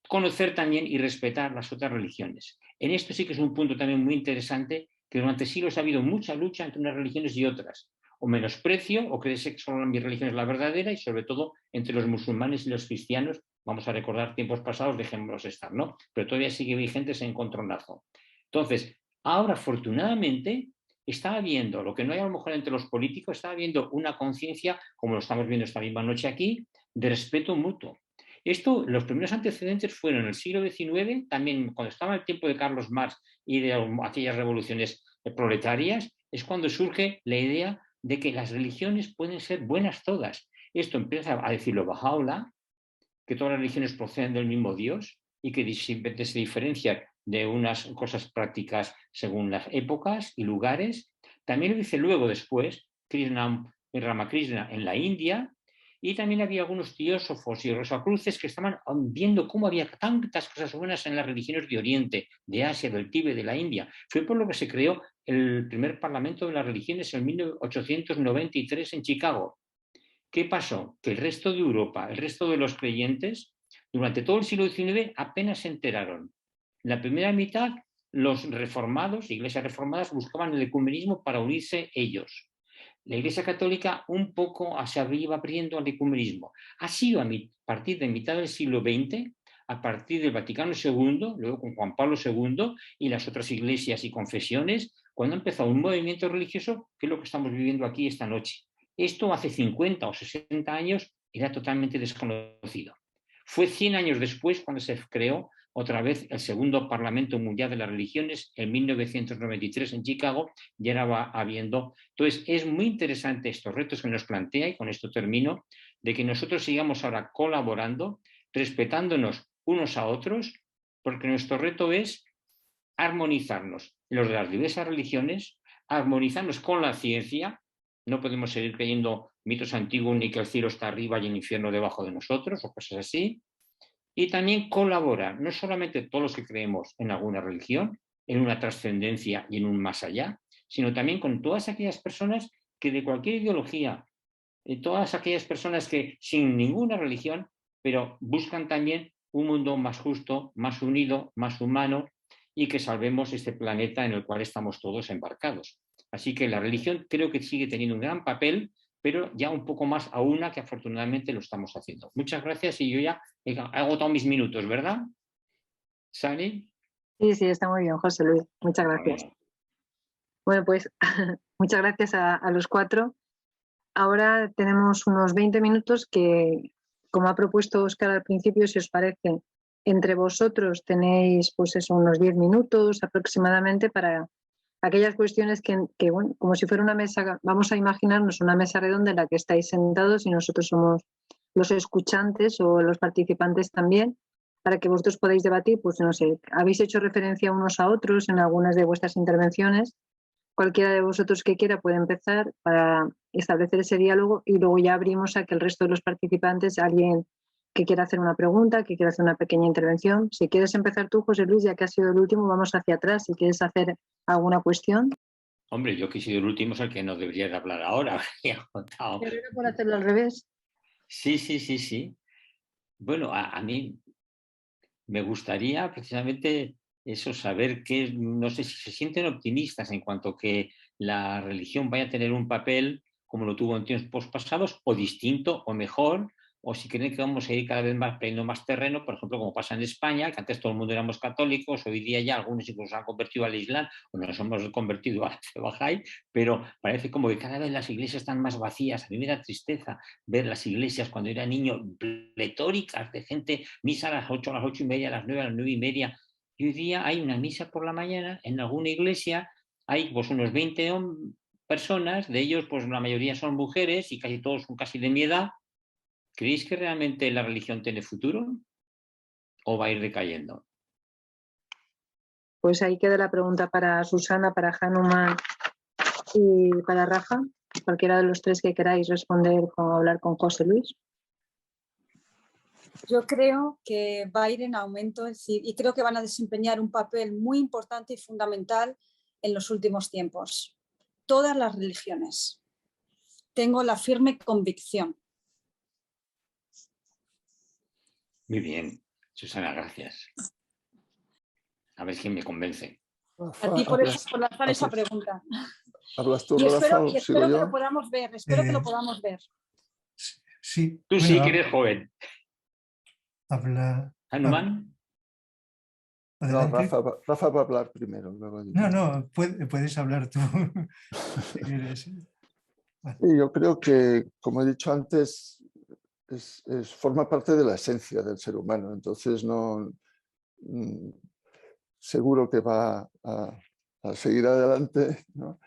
Conocer también y respetar las otras religiones. En esto sí que es un punto también muy interesante, que durante siglos ha habido mucha lucha entre unas religiones y otras, o menosprecio, o creerse que solo mi religión es la verdadera, y sobre todo entre los musulmanes y los cristianos, vamos a recordar tiempos pasados, dejémoslos estar, ¿no? Pero todavía sigue vigente ese encontronazo. Entonces, ahora afortunadamente está habiendo, lo que no hay a lo mejor entre los políticos, está habiendo una conciencia, como lo estamos viendo esta misma noche aquí, de respeto mutuo. Esto, los primeros antecedentes fueron en el siglo XIX, también cuando estaba el tiempo de Carlos Marx y de aquellas revoluciones proletarias, es cuando surge la idea de que las religiones pueden ser buenas todas. Esto empieza a decirlo Bahá'u'lláh, que todas las religiones proceden del mismo Dios y que se diferencian de unas cosas prácticas según las épocas y lugares. También lo dice luego después Ramakrishna en la India, y también había algunos teósofos y rosacruces que estaban viendo cómo había tantas cosas buenas en las religiones de Oriente, de Asia, del Tíbet, de la India. Fue por lo que se creó el primer Parlamento de las Religiones en 1893 en Chicago. ¿Qué pasó? Que el resto de Europa, el resto de los creyentes, durante todo el siglo XIX apenas se enteraron. En la primera mitad, los reformados, iglesias reformadas, buscaban el ecumenismo para unirse ellos. La Iglesia Católica un poco se iba abriendo al ecumenismo. Ha sido a partir de mitad del siglo XX, a partir del Vaticano II, luego con Juan Pablo II y las otras iglesias y confesiones, cuando ha empezado un movimiento religioso que es lo que estamos viviendo aquí esta noche. Esto hace 50 o 60 años era totalmente desconocido. Fue 100 años después cuando se creó otra vez el segundo Parlamento Mundial de las Religiones en 1993 en Chicago, ya era habiendo. Entonces, es muy interesante estos retos que nos plantea, y con esto termino, de que nosotros sigamos ahora colaborando, respetándonos unos a otros, porque nuestro reto es armonizarnos, los de las diversas religiones, armonizarnos con la ciencia. No podemos seguir creyendo mitos antiguos ni que el cielo está arriba y el infierno debajo de nosotros o cosas así. Y también colaborar, no solamente todos los que creemos en alguna religión, en una trascendencia y en un más allá, sino también con todas aquellas personas que de cualquier ideología, todas aquellas personas que sin ninguna religión, pero buscan también un mundo más justo, más unido, más humano, y que salvemos este planeta en el cual estamos todos embarcados. Así que la religión creo que sigue teniendo un gran papel, pero ya un poco más a una que afortunadamente lo estamos haciendo. Muchas gracias, y yo ya he agotado mis minutos, ¿verdad? ¿Sari? Sí, sí, está muy bien, José Luis. Muchas gracias. Bueno, pues muchas gracias a los cuatro. Ahora tenemos unos 20 minutos que, como ha propuesto Óscar al principio, si os parece, entre vosotros tenéis pues eso, unos 10 minutos aproximadamente para aquellas cuestiones que, bueno, como si fuera una mesa, vamos a imaginarnos una mesa redonda en la que estáis sentados y nosotros somos los escuchantes o los participantes también, para que vosotros podáis debatir, pues no sé, habéis hecho referencia unos a otros en algunas de vuestras intervenciones. Cualquiera de vosotros que quiera puede empezar para establecer ese diálogo, y luego ya abrimos a que el resto de los participantes, alguien que quiera hacer una pregunta, que quiera hacer una pequeña intervención. Si quieres empezar tú, José Luis, ya que has sido el último, vamos hacia atrás. Si quieres hacer alguna cuestión. Hombre, yo que he sido el último es el que no debería de hablar ahora. Pero era por hacerlo al revés. Sí. Bueno, a mí me gustaría precisamente eso, saber que, no sé si se sienten optimistas en cuanto a que la religión vaya a tener un papel como lo tuvo en tiempos pasados, o distinto, o mejor, o si creen que vamos a ir cada vez más perdiendo más terreno, por ejemplo, como pasa en España, que antes todo el mundo éramos católicos, hoy día ya algunos incluso se han convertido al Islam, o nos hemos convertido a Bahá'í, pero parece como que cada vez las iglesias están más vacías. A mí me da tristeza ver las iglesias cuando era niño pletóricas de gente, misa a las 8, a las 8:30, a las 9, a las 9:30, y hoy día hay una misa por la mañana en alguna iglesia, hay pues unos 20 personas, de ellos pues la mayoría son mujeres y casi todos son casi de mi edad. ¿Creéis que realmente la religión tiene futuro o va a ir decayendo? Pues ahí queda la pregunta para Susana, para Hanuman y para Rafa. Cualquiera de los tres que queráis responder o hablar con José Luis. Yo creo que va a ir en aumento, y creo que van a desempeñar un papel muy importante y fundamental en los últimos tiempos. Todas las religiones. Tengo la firme convicción. Muy bien, Susana, gracias. A ver quién me convence. A ti por lanzar esa pregunta. ¿Hablas tú, y espero, Rafa? que lo podamos ver, espero que lo podamos ver. Sí. Tú bueno, sí que eres joven. habla. Hanuman. No, Adelante. Rafa va a hablar primero. Luego No, puedes hablar tú. Si quieres. Y yo creo que, como he dicho antes, forma parte de la esencia del ser humano. Entonces, seguro que va a seguir adelante, ¿no?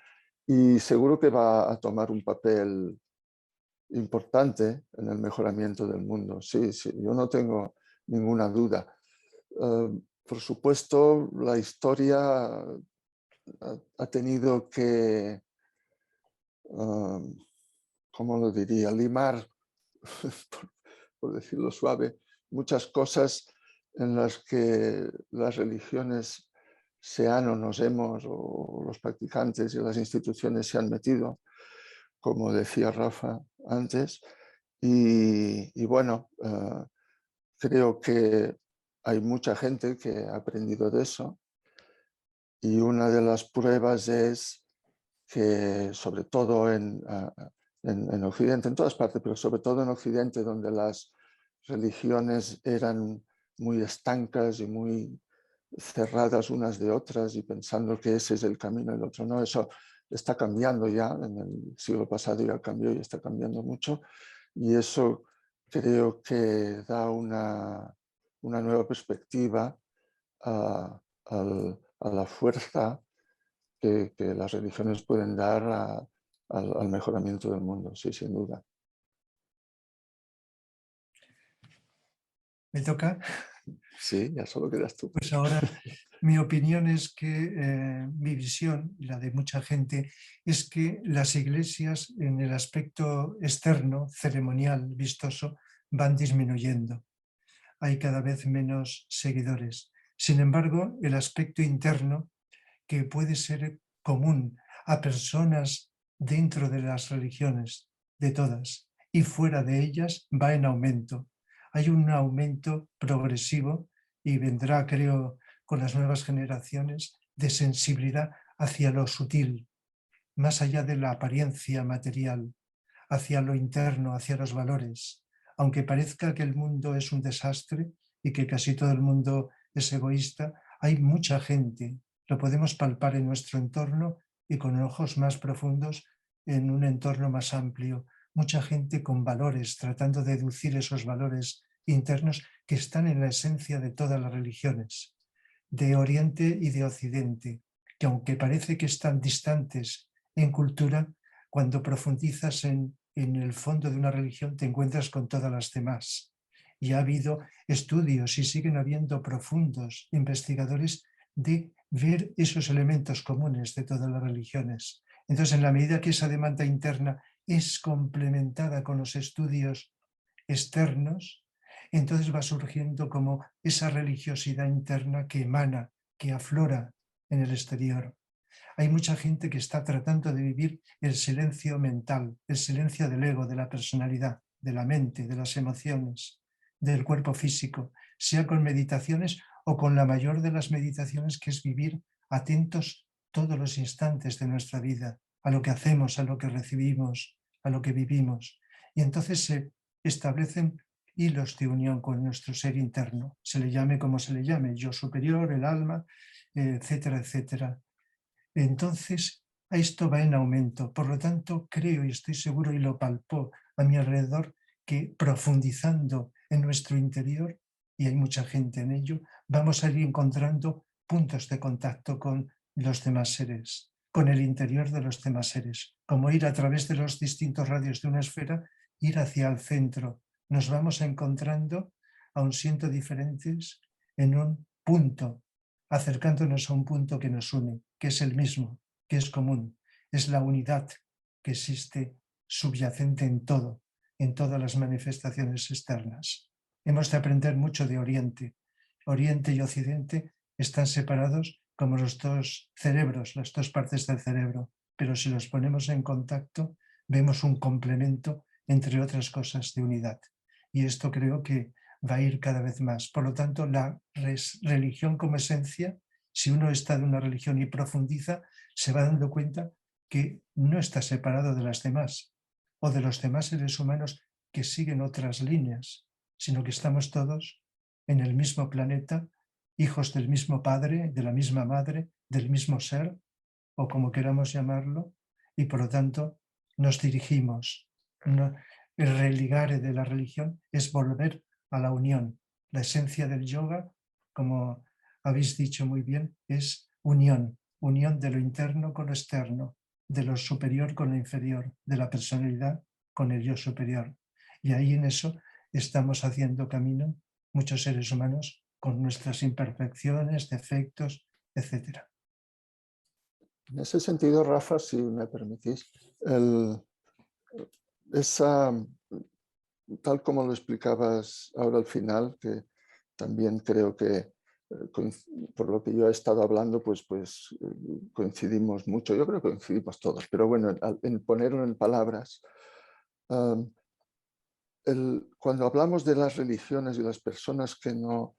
Y seguro que va a tomar un papel importante en el mejoramiento del mundo. Sí, yo no tengo ninguna duda. Por supuesto, la historia ha tenido que, ¿cómo lo diría?, limar, por decirlo suave, muchas cosas en las que las religiones o los practicantes y las instituciones se han metido, como decía Rafa antes. Y bueno, creo que hay mucha gente que ha aprendido de eso, y una de las pruebas es que, sobre todo en Occidente, en todas partes, pero sobre todo en Occidente, donde las religiones eran muy estancas y muy cerradas unas de otras y pensando que ese es el camino y el otro no, eso está cambiando ya. En el siglo pasado ya cambió y está cambiando mucho, y eso creo que da una nueva perspectiva a la fuerza que las religiones pueden dar al mejoramiento del mundo, sí, sin duda. ¿Me toca? Sí, ya solo quedas tú. Pues ahora mi opinión es que mi visión y la de mucha gente es que las iglesias en el aspecto externo, ceremonial, vistoso, van disminuyendo. Hay cada vez menos seguidores. Sin embargo, el aspecto interno, que puede ser común a personas dentro de las religiones, de todas, y fuera de ellas, va en aumento. Hay un aumento progresivo y vendrá, creo, con las nuevas generaciones, de sensibilidad hacia lo sutil, más allá de la apariencia material, hacia lo interno, hacia los valores. Aunque parezca que el mundo es un desastre y que casi todo el mundo es egoísta, hay mucha gente, lo podemos palpar en nuestro entorno y con ojos más profundos en un entorno más amplio. Mucha gente con valores, tratando de deducir esos valores internos que están en la esencia de todas las religiones, de Oriente y de Occidente, que aunque parece que están distantes en cultura, cuando profundizas en el fondo de una religión te encuentras con todas las demás. Y ha habido estudios y siguen habiendo profundos investigadores de ver esos elementos comunes de todas las religiones. Entonces, en la medida que esa demanda interna es complementada con los estudios externos, entonces va surgiendo como esa religiosidad interna que emana, que aflora en el exterior. Hay mucha gente que está tratando de vivir el silencio mental, el silencio del ego, de la personalidad, de la mente, de las emociones, del cuerpo físico, sea con meditaciones o con la mayor de las meditaciones, que es vivir atentos todos los instantes de nuestra vida, a lo que hacemos, a lo que recibimos, a lo que vivimos. Y entonces se establecen hilos de unión con nuestro ser interno, se le llame como se le llame, yo superior, el alma, etcétera, etcétera. Entonces, esto va en aumento. Por lo tanto, creo y estoy seguro, y lo palpó a mi alrededor, que profundizando en nuestro interior, y hay mucha gente en ello, vamos a ir encontrando puntos de contacto con los demás seres, con el interior de los demás seres, como ir a través de los distintos radios de una esfera, ir hacia el centro. Nos vamos encontrando, aun siendo diferentes, en un punto, acercándonos a un punto que nos une, que es el mismo, que es común, es la unidad que existe subyacente en todo, en todas las manifestaciones externas. Hemos de aprender mucho de Oriente. Oriente y Occidente están separados como los dos cerebros, las dos partes del cerebro, pero si los ponemos en contacto, vemos un complemento, entre otras cosas, de unidad. Y esto creo que va a ir cada vez más. Por lo tanto, la religión como esencia, si uno está de una religión y profundiza, se va dando cuenta que no está separado de las demás o de los demás seres humanos que siguen otras líneas, sino que estamos todos en el mismo planeta, hijos del mismo padre, de la misma madre, del mismo ser, o como queramos llamarlo, y por lo tanto nos dirigimos. El religare de la religión es volver a la unión. La esencia del yoga, como habéis dicho muy bien, es unión, unión de lo interno con lo externo, de lo superior con lo inferior, de la personalidad con el yo superior. Y ahí en eso estamos haciendo camino muchos seres humanos con nuestras imperfecciones, defectos, etc. En ese sentido, Rafa, si me permitís, tal como lo explicabas ahora al final, que también creo que por lo que yo he estado hablando, pues coincidimos mucho. Yo creo que coincidimos todos, pero bueno, en ponerlo en palabras, cuando hablamos de las religiones y las personas que no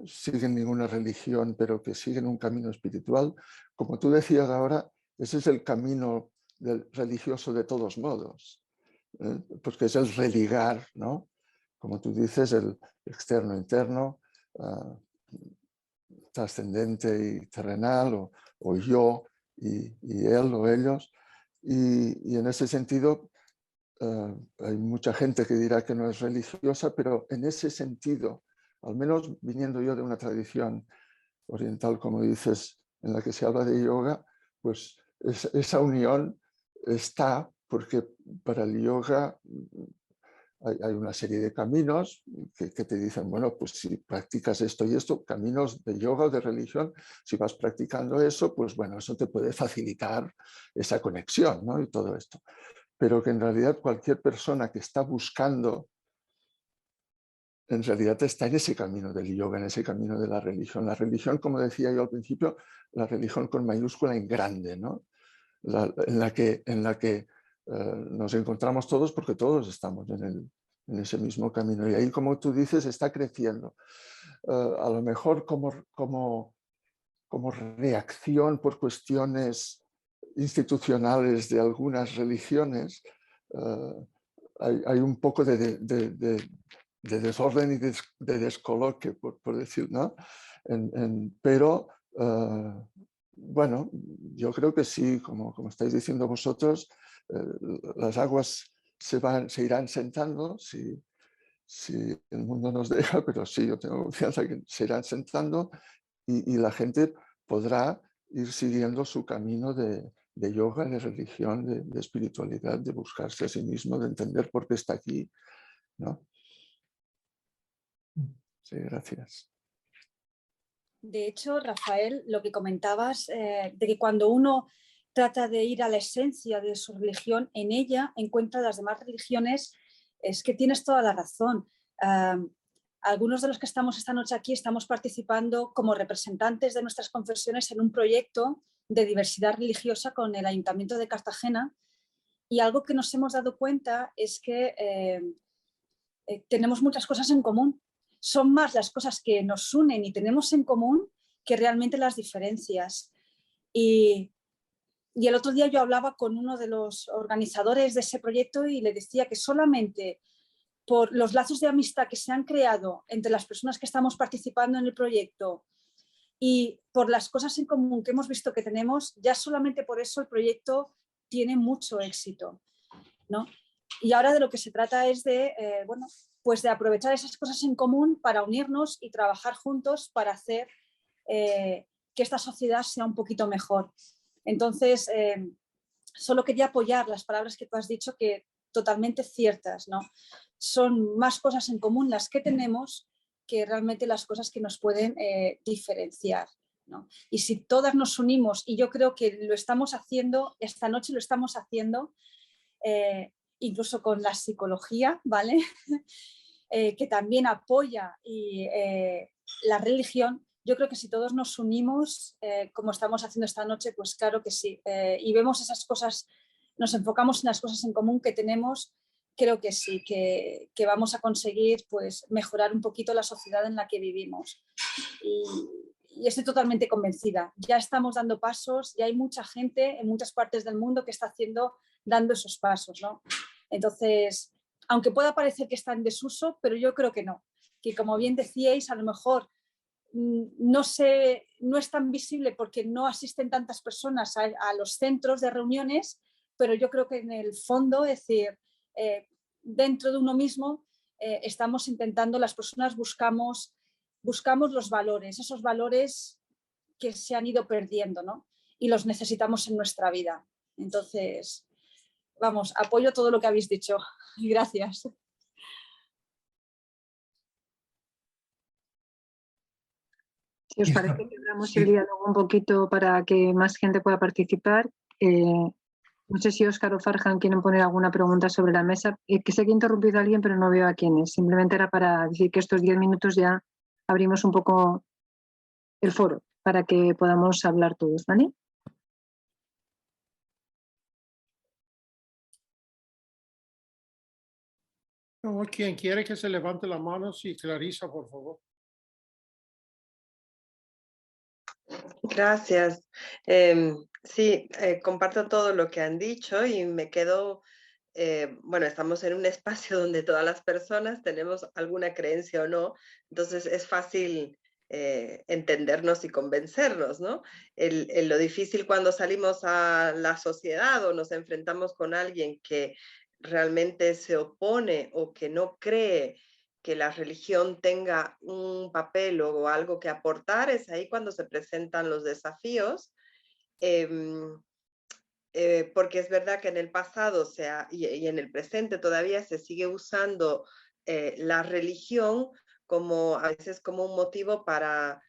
siguen ninguna religión, pero que siguen un camino espiritual, como tú decías ahora, ese es el camino religioso de todos modos, porque es el religar, ¿no? Como tú dices, el externo-interno, trascendente y terrenal, o yo y él o ellos, y en ese sentido hay mucha gente que dirá que no es religiosa, pero en ese sentido, al menos viniendo yo de una tradición oriental, como dices, en la que se habla de yoga, pues esa unión está, porque para el yoga hay una serie de caminos que te dicen, bueno, pues si practicas esto y esto, caminos de yoga o de religión, si vas practicando eso, pues bueno, eso te puede facilitar esa conexión, ¿no? Y todo esto. Pero que en realidad cualquier persona que está buscando, en realidad está en ese camino del yoga, en ese camino de la religión. La religión, como decía yo al principio, la religión con mayúscula en grande, ¿no? En la que nos encontramos todos porque todos estamos en ese mismo camino. Y ahí, como tú dices, está creciendo. A lo mejor como reacción por cuestiones institucionales de algunas religiones, hay un poco de desorden y de descoloque, por decir, ¿no? Pero bueno, yo creo que sí, como estáis diciendo vosotros, las aguas se irán sentando, si el mundo nos deja, pero sí, yo tengo confianza que se irán sentando y la gente podrá ir siguiendo su camino de yoga, de religión, de espiritualidad, de buscarse a sí mismo, de entender por qué está aquí, ¿no? Sí, gracias. De hecho, Rafael, lo que comentabas de que cuando uno trata de ir a la esencia de su religión, en ella encuentra las demás religiones, es que tienes toda la razón. Algunos de los que estamos esta noche aquí estamos participando como representantes de nuestras confesiones en un proyecto de diversidad religiosa con el Ayuntamiento de Cartagena, y algo que nos hemos dado cuenta es que tenemos muchas cosas en común. Son más las cosas que nos unen y tenemos en común que realmente las diferencias. Y el otro día yo hablaba con uno de los organizadores de ese proyecto y le decía que solamente por los lazos de amistad que se han creado entre las personas que estamos participando en el proyecto y por las cosas en común que hemos visto que tenemos, ya solamente por eso el proyecto tiene mucho éxito, ¿no? Y ahora de lo que se trata es de, bueno, pues de aprovechar esas cosas en común para unirnos y trabajar juntos para hacer que esta sociedad sea un poquito mejor. Entonces, solo quería apoyar las palabras que tú has dicho, que totalmente ciertas, ¿no? Son más cosas en común las que tenemos que realmente las cosas que nos pueden diferenciar, ¿no? Y si todas nos unimos, y yo creo que lo estamos haciendo, esta noche lo estamos haciendo, incluso con la psicología, ¿vale? Que también apoya la religión. Yo creo que si todos nos unimos, como estamos haciendo esta noche, pues claro que sí. Y vemos esas cosas, nos enfocamos en las cosas en común que tenemos, creo que sí, que vamos a conseguir pues, mejorar un poquito la sociedad en la que vivimos. Y estoy totalmente convencida. Ya estamos dando pasos, ya hay mucha gente en muchas partes del mundo que está dando esos pasos, ¿no? Entonces, aunque pueda parecer que está en desuso, pero yo creo que no. que como bien decíais, a lo mejor no es tan visible porque no asisten tantas personas a los centros de reuniones, pero yo creo que en el fondo, es decir, dentro de uno mismo estamos intentando, las personas buscamos los valores, esos valores que se han ido perdiendo, ¿no? Y los necesitamos en nuestra vida. Entonces, vamos, apoyo todo lo que habéis dicho. Gracias. Si os parece que abramos el diálogo un poquito para que más gente pueda participar. No sé si Óscar o Farhan quieren poner alguna pregunta sobre la mesa. Que sé que he interrumpido a alguien, pero no veo a quién es. Simplemente era para decir que estos 10 minutos ya abrimos un poco el foro para que podamos hablar todos, ¿vale? No, quien quiere que se levante la mano, sí, Clarisa, por favor. Gracias. Sí, comparto todo lo que han dicho y me quedo, bueno, estamos en un espacio donde todas las personas tenemos alguna creencia o no, entonces es fácil entendernos y convencernos, ¿no? Lo difícil cuando salimos a la sociedad o nos enfrentamos con alguien que realmente se opone o que no cree que la religión tenga un papel o algo que aportar, es ahí cuando se presentan los desafíos, porque es verdad que en el pasado y en el presente todavía se sigue usando la religión como a veces como un motivo para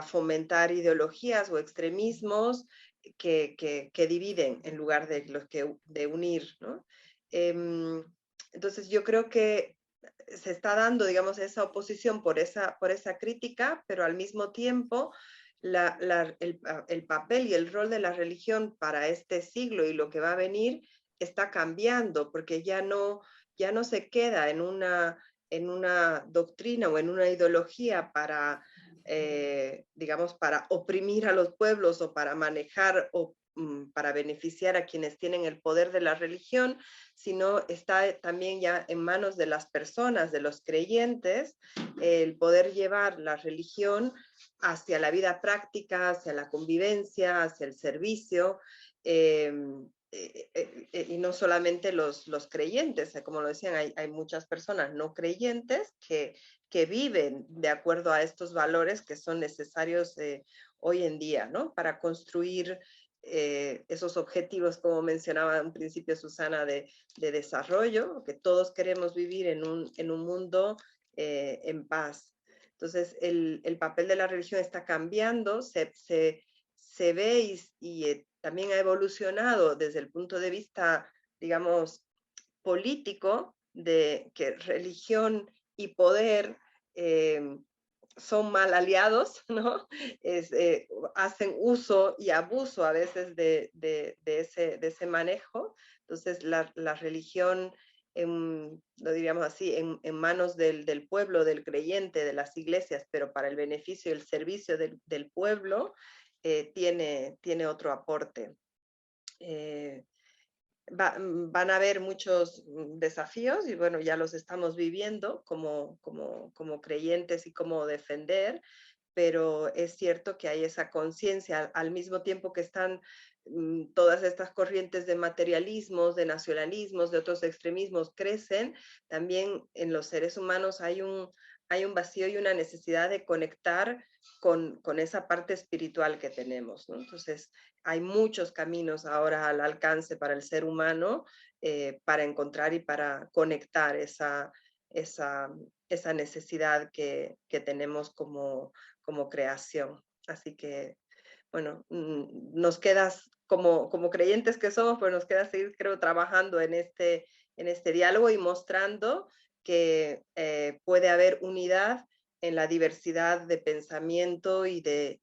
fomentar ideologías o extremismos que dividen en lugar de unir, ¿no? Entonces yo creo que se está dando, digamos, esa oposición por esa crítica, pero al mismo tiempo el papel y el rol de la religión para este siglo y lo que va a venir está cambiando, porque ya no se queda en una doctrina o en una ideología para, digamos, para oprimir a los pueblos o para manejar o para beneficiar a quienes tienen el poder de la religión, sino está también ya en manos de las personas, de los creyentes, el poder llevar la religión hacia la vida práctica, hacia la convivencia, hacia el servicio, y no solamente los creyentes, como lo decían, hay muchas personas no creyentes que viven de acuerdo a estos valores que son necesarios hoy en día, ¿no? Para construir esos objetivos, como mencionaba en principio Susana, de desarrollo, que todos queremos vivir en un mundo en paz. Entonces, el papel de la religión está cambiando, se ve y también ha evolucionado desde el punto de vista, digamos, político, de que religión y poder son mal aliados, ¿no? Hacen uso y abuso a veces de ese manejo. Entonces, la religión, lo diríamos así, en manos del pueblo, del creyente, de las iglesias, pero para el beneficio y el servicio del pueblo, tiene otro aporte. Van a haber muchos desafíos y bueno, ya los estamos viviendo como creyentes y cómo defender, pero es cierto que hay esa conciencia al mismo tiempo que están todas estas corrientes de materialismos, de nacionalismos, de otros extremismos crecen, también en los seres humanos hay un vacío y una necesidad de conectar con esa parte espiritual que tenemos, ¿no? Entonces, hay muchos caminos ahora al alcance para el ser humano para encontrar y para conectar esa necesidad que tenemos como creación. Así que, bueno, nos queda, como creyentes que somos, pues nos queda seguir, creo, trabajando en este diálogo y mostrando que puede haber unidad en la diversidad de pensamiento y de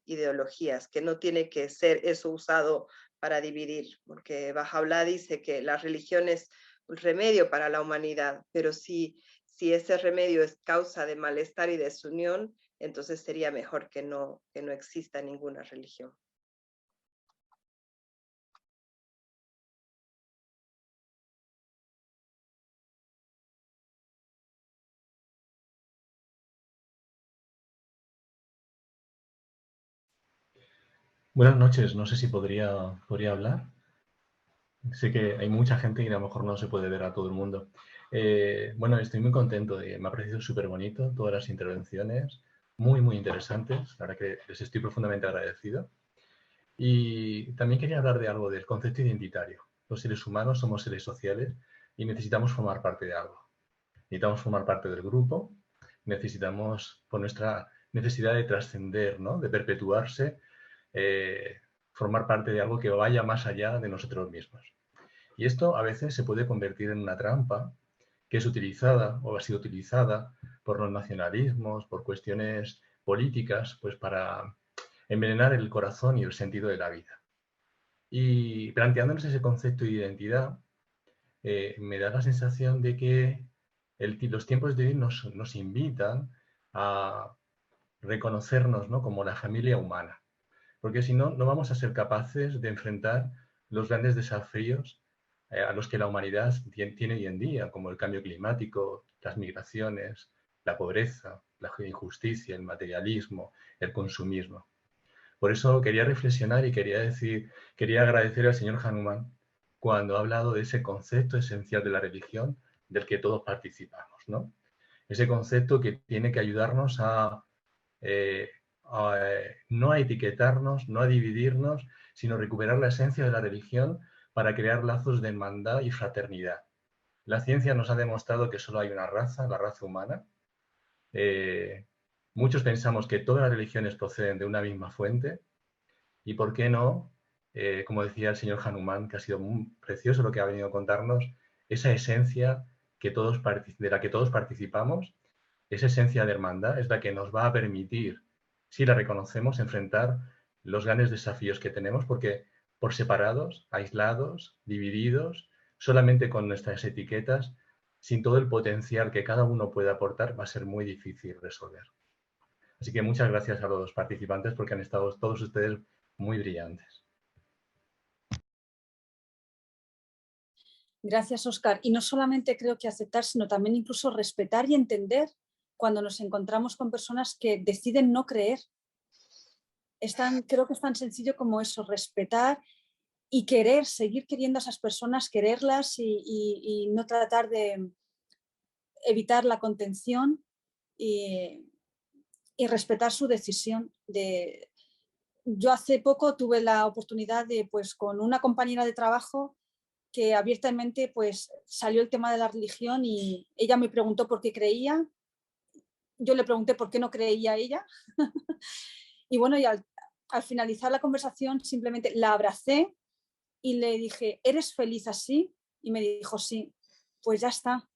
ideologías, que no tiene que ser eso usado para dividir, porque Baha'u'lláh dice que la religión es un remedio para la humanidad, pero si ese remedio es causa de malestar y desunión, entonces sería mejor que no exista ninguna religión. Buenas noches, no sé si podría hablar. Sé que hay mucha gente y a lo mejor no se puede ver a todo el mundo. Bueno, estoy muy contento, me ha parecido súper bonito todas las intervenciones, muy interesantes, la verdad que les estoy profundamente agradecido. Y también quería hablar de algo del concepto identitario. Los seres humanos somos seres sociales y necesitamos formar parte de algo. Necesitamos formar parte del grupo, necesitamos, por nuestra necesidad de trascender, ¿no? De perpetuarse, formar parte de algo que vaya más allá de nosotros mismos. Y esto a veces se puede convertir en una trampa que es utilizada o ha sido utilizada por los nacionalismos, por cuestiones políticas, pues para envenenar el corazón y el sentido de la vida. Y planteándonos ese concepto de identidad, me da la sensación de que los tiempos de hoy nos invitan a reconocernos, ¿no? Como la familia humana, porque si no, no vamos a ser capaces de enfrentar los grandes desafíos a los que la humanidad tiene hoy en día, como el cambio climático, las migraciones, la pobreza, la injusticia, el materialismo, el consumismo. Por eso quería reflexionar y quería agradecer al señor Hanuman cuando ha hablado de ese concepto esencial de la religión del que todos participamos, ¿no? Ese concepto que tiene que ayudarnos eh, no a etiquetarnos, no a dividirnos, sino recuperar la esencia de la religión para crear lazos de hermandad y fraternidad. La ciencia nos ha demostrado que solo hay una raza, la raza humana. Muchos pensamos que todas las religiones proceden de una misma fuente y, ¿por qué no? Como decía el señor Hanuman, que ha sido muy precioso lo que ha venido a contarnos, esa esencia de la que todos participamos, esa esencia de hermandad es la que nos va a permitir, si la reconocemos, enfrentar los grandes desafíos que tenemos, porque por separados, aislados, divididos, solamente con nuestras etiquetas, sin todo el potencial que cada uno puede aportar, va a ser muy difícil resolver. Así que muchas gracias a los participantes porque han estado todos ustedes muy brillantes. Gracias, Óscar. Y no solamente creo que aceptar, sino también incluso respetar y entender cuando nos encontramos con personas que deciden no creer. Creo que es tan sencillo como eso, respetar y querer, seguir queriendo a esas personas, quererlas y no tratar de evitar la contención y respetar su decisión. Yo hace poco tuve la oportunidad de, pues, con una compañera de trabajo que abiertamente pues, salió el tema de la religión y ella me preguntó por qué creía, yo le pregunté por qué no creía ella y bueno, y al finalizar la conversación simplemente la abracé y le dije, ¿eres feliz así? Y me dijo, sí, pues ya está.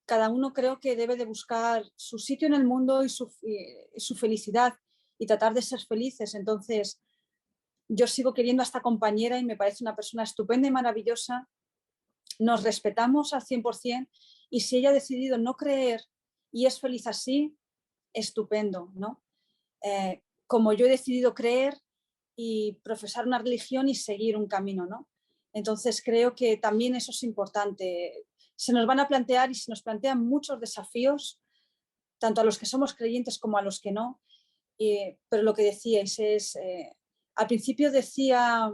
Cada uno creo que debe de buscar su sitio en el mundo y su felicidad y tratar de ser felices. Entonces, yo sigo queriendo a esta compañera y me parece una persona estupenda y maravillosa. Nos respetamos al 100% y si ella ha decidido no creer y es feliz así, estupendo, ¿no? Como yo he decidido creer y profesar una religión y seguir un camino, ¿no? Entonces creo que también eso es importante. Se nos van a plantear y se nos plantean muchos desafíos, tanto a los que somos creyentes como a los que no, pero lo que decíais es, al principio decía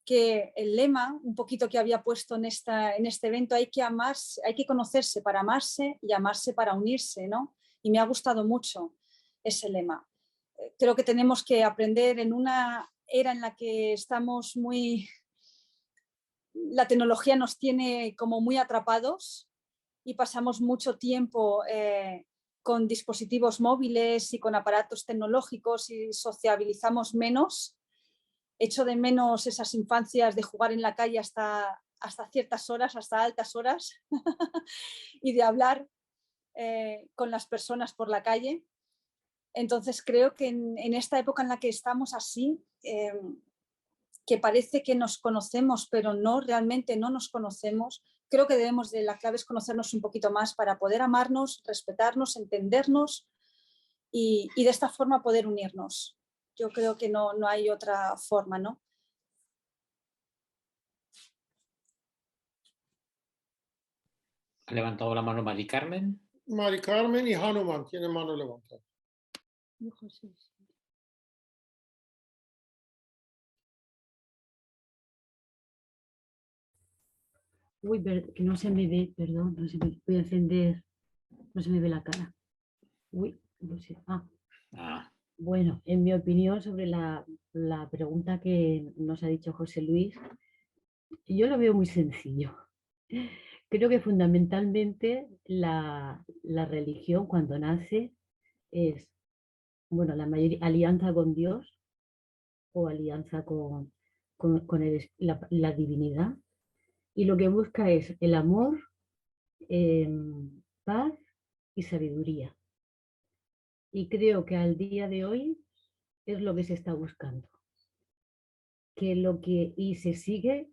que el lema, un poquito que había puesto en este evento, hay que amarse, hay que conocerse para amarse y amarse para unirse, ¿no? Y me ha gustado mucho ese lema. Creo que tenemos que aprender en una era en la que estamos la tecnología nos tiene como muy atrapados y pasamos mucho tiempo con dispositivos móviles y con aparatos tecnológicos y sociabilizamos menos. Echo de menos esas infancias de jugar en la calle hasta ciertas horas, hasta altas horas y de hablar con las personas por la calle. Entonces creo que en esta época en la que estamos así, que parece que nos conocemos, pero no, realmente no nos conocemos, creo que la clave es conocernos un poquito más para poder amarnos, respetarnos, entendernos y de esta forma poder unirnos. Yo creo que no hay otra forma, ¿no? ¿Ha levantado la mano Mari Carmen? Mari Carmen y Hanuman tienen mano levantada. Uy, que no se me ve, perdón, voy a encender, no se me ve la cara. Uy, no sé. Bueno, en mi opinión sobre la pregunta que nos ha dicho José Luis, yo lo veo muy sencillo. Creo que fundamentalmente la religión cuando nace es, bueno, la mayoría, alianza con Dios o alianza con la divinidad. Y lo que busca es el amor, paz y sabiduría. Y creo que al día de hoy es lo que se está buscando. Y se sigue,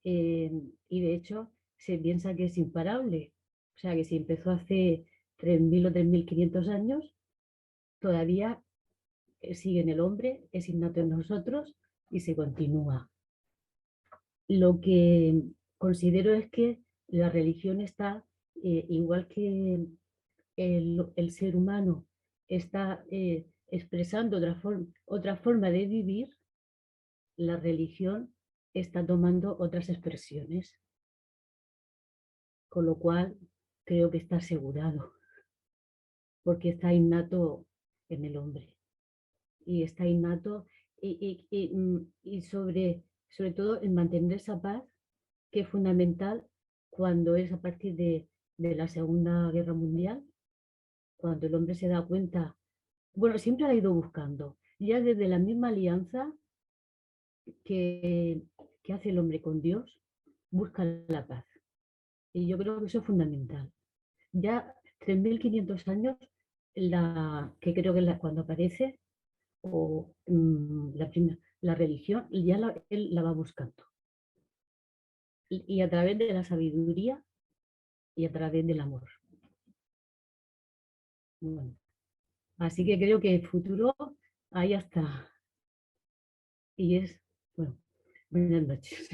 y de hecho se piensa que es imparable. O sea, que si empezó hace 3.000 o 3.500 años, todavía sigue en el hombre, es innato en nosotros y se continúa. Lo que considero es que la religión está, igual que el ser humano está expresando otra forma de vivir, la religión está tomando otras expresiones, con lo cual creo que está asegurado, porque está innato en el hombre y está innato y sobre todo en mantener esa paz, que es fundamental cuando es a partir de la Segunda Guerra Mundial, cuando el hombre se da cuenta, bueno, siempre ha ido buscando, ya desde la misma alianza que hace el hombre con Dios, busca la paz. Y yo creo que eso es fundamental. Ya 3.500 años, que creo que es cuando aparece, o la religión, ya él la va buscando. Y a través de la sabiduría y a través del amor. Bueno, así que creo que el futuro ahí está. Y es, bueno, buenas noches.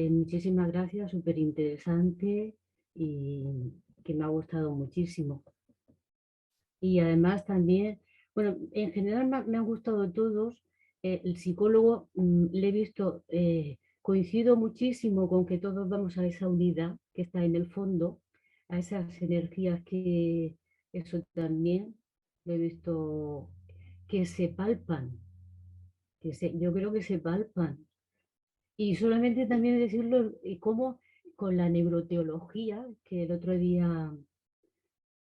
Muchísimas gracias, súper interesante y que me ha gustado muchísimo. Y además también, bueno, en general me han gustado todos. El psicólogo le he visto, coincido muchísimo con que todos vamos a esa unidad que está en el fondo, a esas energías que eso también lo he visto que se palpan, yo creo que se palpan. Y solamente también decirlo, como con la neuroteología, que el otro día,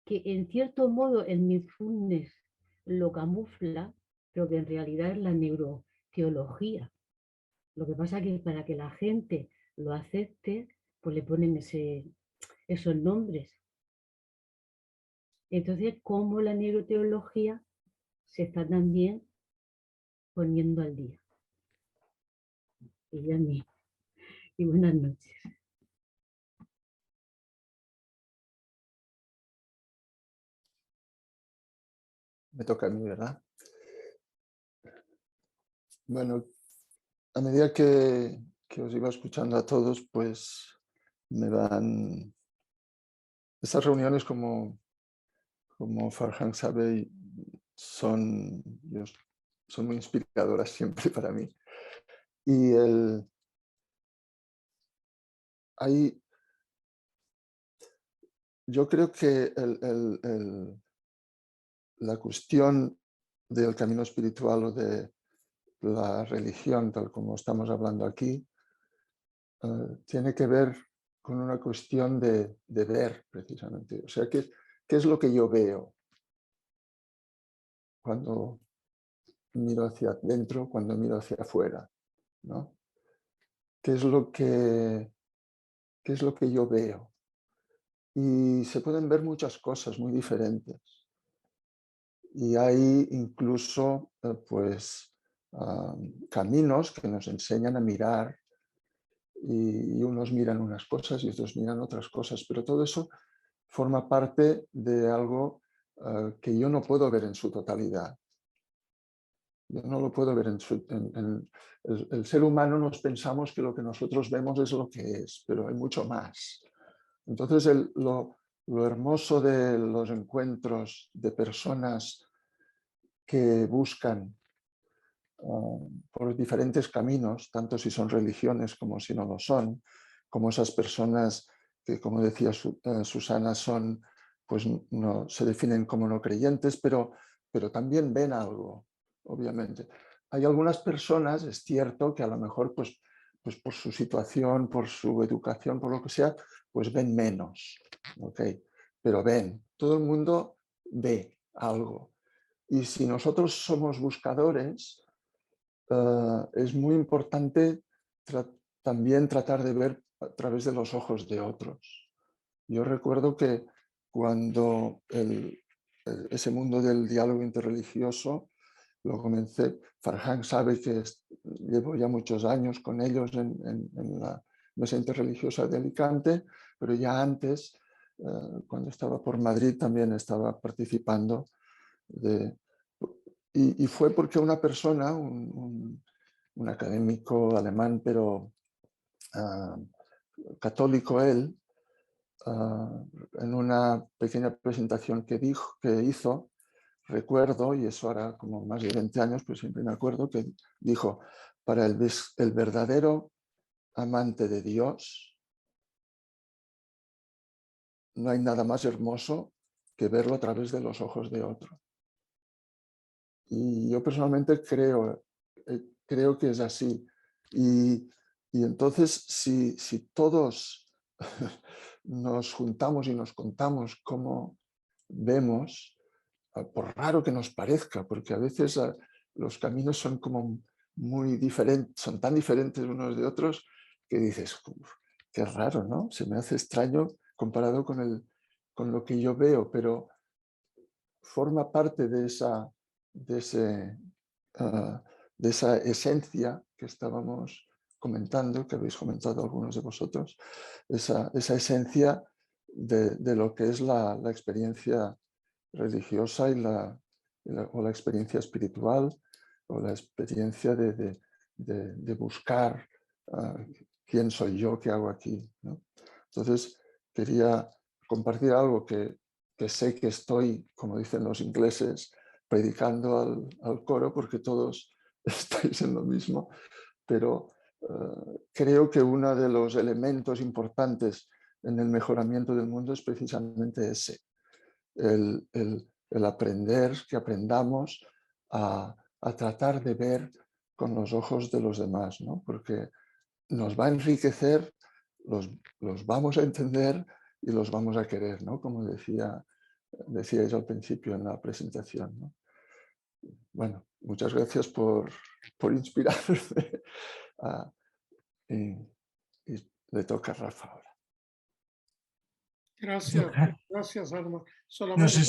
que en cierto modo el mindfulness lo camufla, pero que en realidad es la neuroteología. Lo que pasa es que para que la gente lo acepte, pues le ponen esos nombres. Entonces, ¿cómo la neuroteología se está también poniendo al día? Y ya mismo. Y buenas noches. Me toca a mí, ¿verdad? Bueno, a medida que os iba escuchando a todos, pues me van... Estas reuniones, como Farhan sabe, son muy inspiradoras siempre para mí. Y yo creo que la cuestión del camino espiritual o de la religión, tal como estamos hablando aquí, tiene que ver con una cuestión de ver, precisamente. O sea, ¿qué es lo que yo veo cuando miro hacia adentro, cuando miro hacia afuera, ¿no? ¿Qué es lo que yo veo? Y se pueden ver muchas cosas muy diferentes. Y hay incluso pues, caminos que nos enseñan a mirar, y unos miran unas cosas y otros miran otras cosas, pero todo eso forma parte de algo que yo no puedo ver en su totalidad. Yo no lo puedo ver el ser humano. Nos pensamos que lo que nosotros vemos es lo que es, pero hay mucho más. Entonces lo hermoso de los encuentros de personas que buscan por diferentes caminos, tanto si son religiones como si no lo son, como esas personas que, como decía Susana, son, pues no, se definen como no creyentes, pero también ven algo, obviamente. Hay algunas personas, es cierto, que a lo mejor pues por su situación, por su educación, por lo que sea, pues ven menos, ¿ok? Pero ven, todo el mundo ve algo. Y si nosotros somos buscadores, es muy importante también tratar de ver a través de los ojos de otros. Yo recuerdo que cuando ese mundo del diálogo interreligioso lo comencé, Farhan sabe que llevo ya muchos años con ellos en la mesa interreligiosa de Alicante, pero ya antes, cuando estaba por Madrid, también estaba participando y fue porque una persona, un académico alemán, pero católico él, en una pequeña presentación que hizo, recuerdo, y eso hará como más de 20 años, pero siempre me acuerdo, que dijo, para el verdadero amante de Dios, no hay nada más hermoso que verlo a través de los ojos de otro. Y yo personalmente creo que es así. Y entonces, si todos nos juntamos y nos contamos cómo vemos, por raro que nos parezca, porque a veces los caminos son como muy diferentes, son tan diferentes unos de otros, que dices, qué raro, ¿no? Se me hace extraño comparado con lo que yo veo, pero forma parte de esa esencia que estábamos comentando, que habéis comentado algunos de vosotros, esa esencia de lo que es la experiencia religiosa o la experiencia espiritual, o la experiencia de buscar quién soy yo, qué hago aquí, ¿no? Entonces, quería compartir algo que sé que estoy, como dicen los ingleses, predicando al coro, porque todos estáis en lo mismo, pero creo que uno de los elementos importantes en el mejoramiento del mundo es precisamente ese, el aprender, que aprendamos a tratar de ver con los ojos de los demás, ¿no? Porque nos va a enriquecer, los vamos a entender y los vamos a querer, ¿no? Como decíais al principio en la presentación, ¿no? Bueno, muchas gracias por inspirarme. Y le toca a Rafa ahora. Gracias, Arma. No sé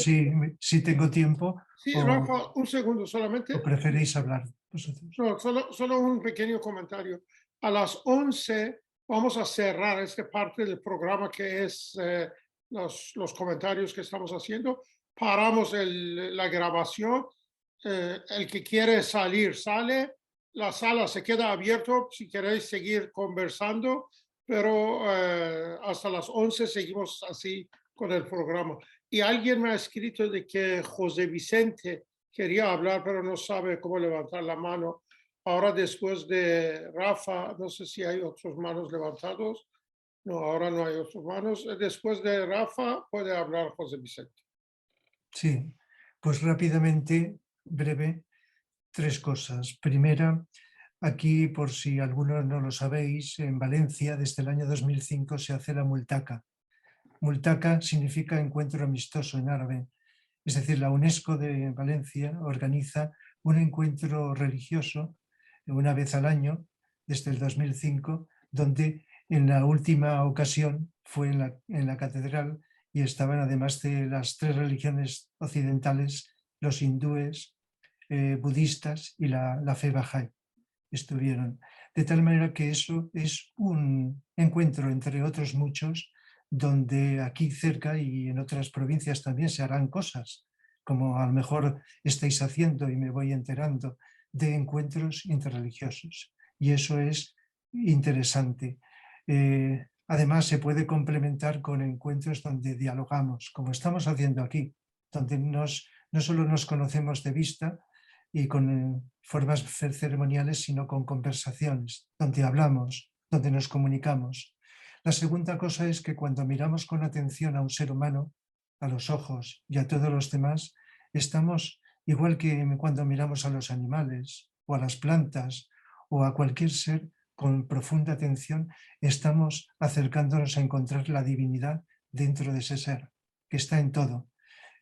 si tengo tiempo. Sí, Rafa, un segundo solamente. ¿O preferéis hablar vosotros? No, solo un pequeño comentario. A las 11 vamos a cerrar esta parte del programa que es los comentarios que estamos haciendo. Paramos la grabación. El que quiere salir, sale. La sala se queda abierta si queréis seguir conversando, pero hasta las 11 seguimos así con el programa. Y alguien me ha escrito de que José Vicente quería hablar, pero no sabe cómo levantar la mano. Ahora, después de Rafa, no sé si hay otras manos levantados. No, ahora no hay otras manos. Después de Rafa puede hablar José Vicente. Sí, pues rápidamente, breve, 3 cosas. Primera, aquí, por si algunos no lo sabéis, en Valencia desde el año 2005 se hace la Multaca. Multaca significa encuentro amistoso en árabe. Es decir, la UNESCO de Valencia organiza un encuentro religioso una vez al año, desde el 2005, donde en la última ocasión fue en la catedral y estaban, además de las 3 religiones occidentales, los hindúes, budistas y la fe bahá'í estuvieron. De tal manera que eso es un encuentro entre otros muchos, donde aquí cerca y en otras provincias también se harán cosas, como a lo mejor estáis haciendo y me voy enterando, de encuentros interreligiosos. Y eso es interesante. Además, se puede complementar con encuentros donde dialogamos, como estamos haciendo aquí, donde no solo nos conocemos de vista, y con formas ceremoniales, sino con conversaciones, donde hablamos, donde nos comunicamos. La segunda cosa es que cuando miramos con atención a un ser humano, a los ojos y a todos los demás, estamos igual que cuando miramos a los animales o a las plantas o a cualquier ser con profunda atención, estamos acercándonos a encontrar la divinidad dentro de ese ser, que está en todo.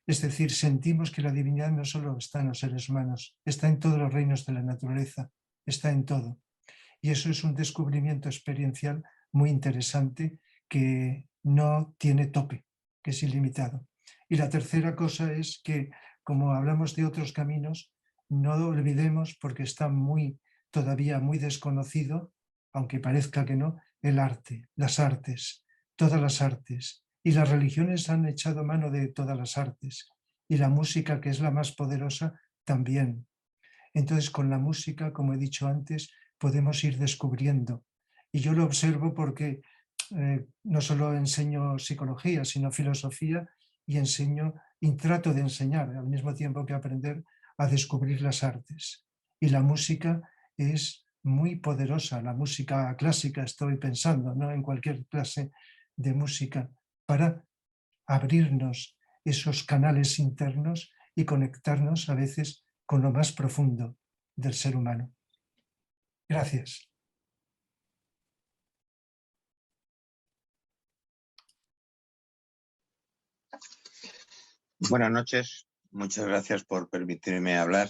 Es decir, sentimos que la divinidad no solo está en los seres humanos, está en todos los reinos de la naturaleza, está en todo. Y eso es un descubrimiento experiencial muy interesante que no tiene tope, que es ilimitado. Y la tercera cosa es que, como hablamos de otros caminos, no olvidemos, porque está todavía muy desconocido, aunque parezca que no, el arte, las artes, todas las artes. Y las religiones han echado mano de todas las artes. Y la música, que es la más poderosa, también. Entonces, con la música, como he dicho antes, podemos ir descubriendo. Y yo lo observo porque no solo enseño psicología, sino filosofía, y trato de enseñar, al mismo tiempo que aprender, a descubrir las artes. Y la música es muy poderosa, la música clásica, estoy pensando, ¿no? En cualquier clase de música, para abrirnos esos canales internos y conectarnos a veces con lo más profundo del ser humano. Gracias. Buenas noches, muchas gracias por permitirme hablar.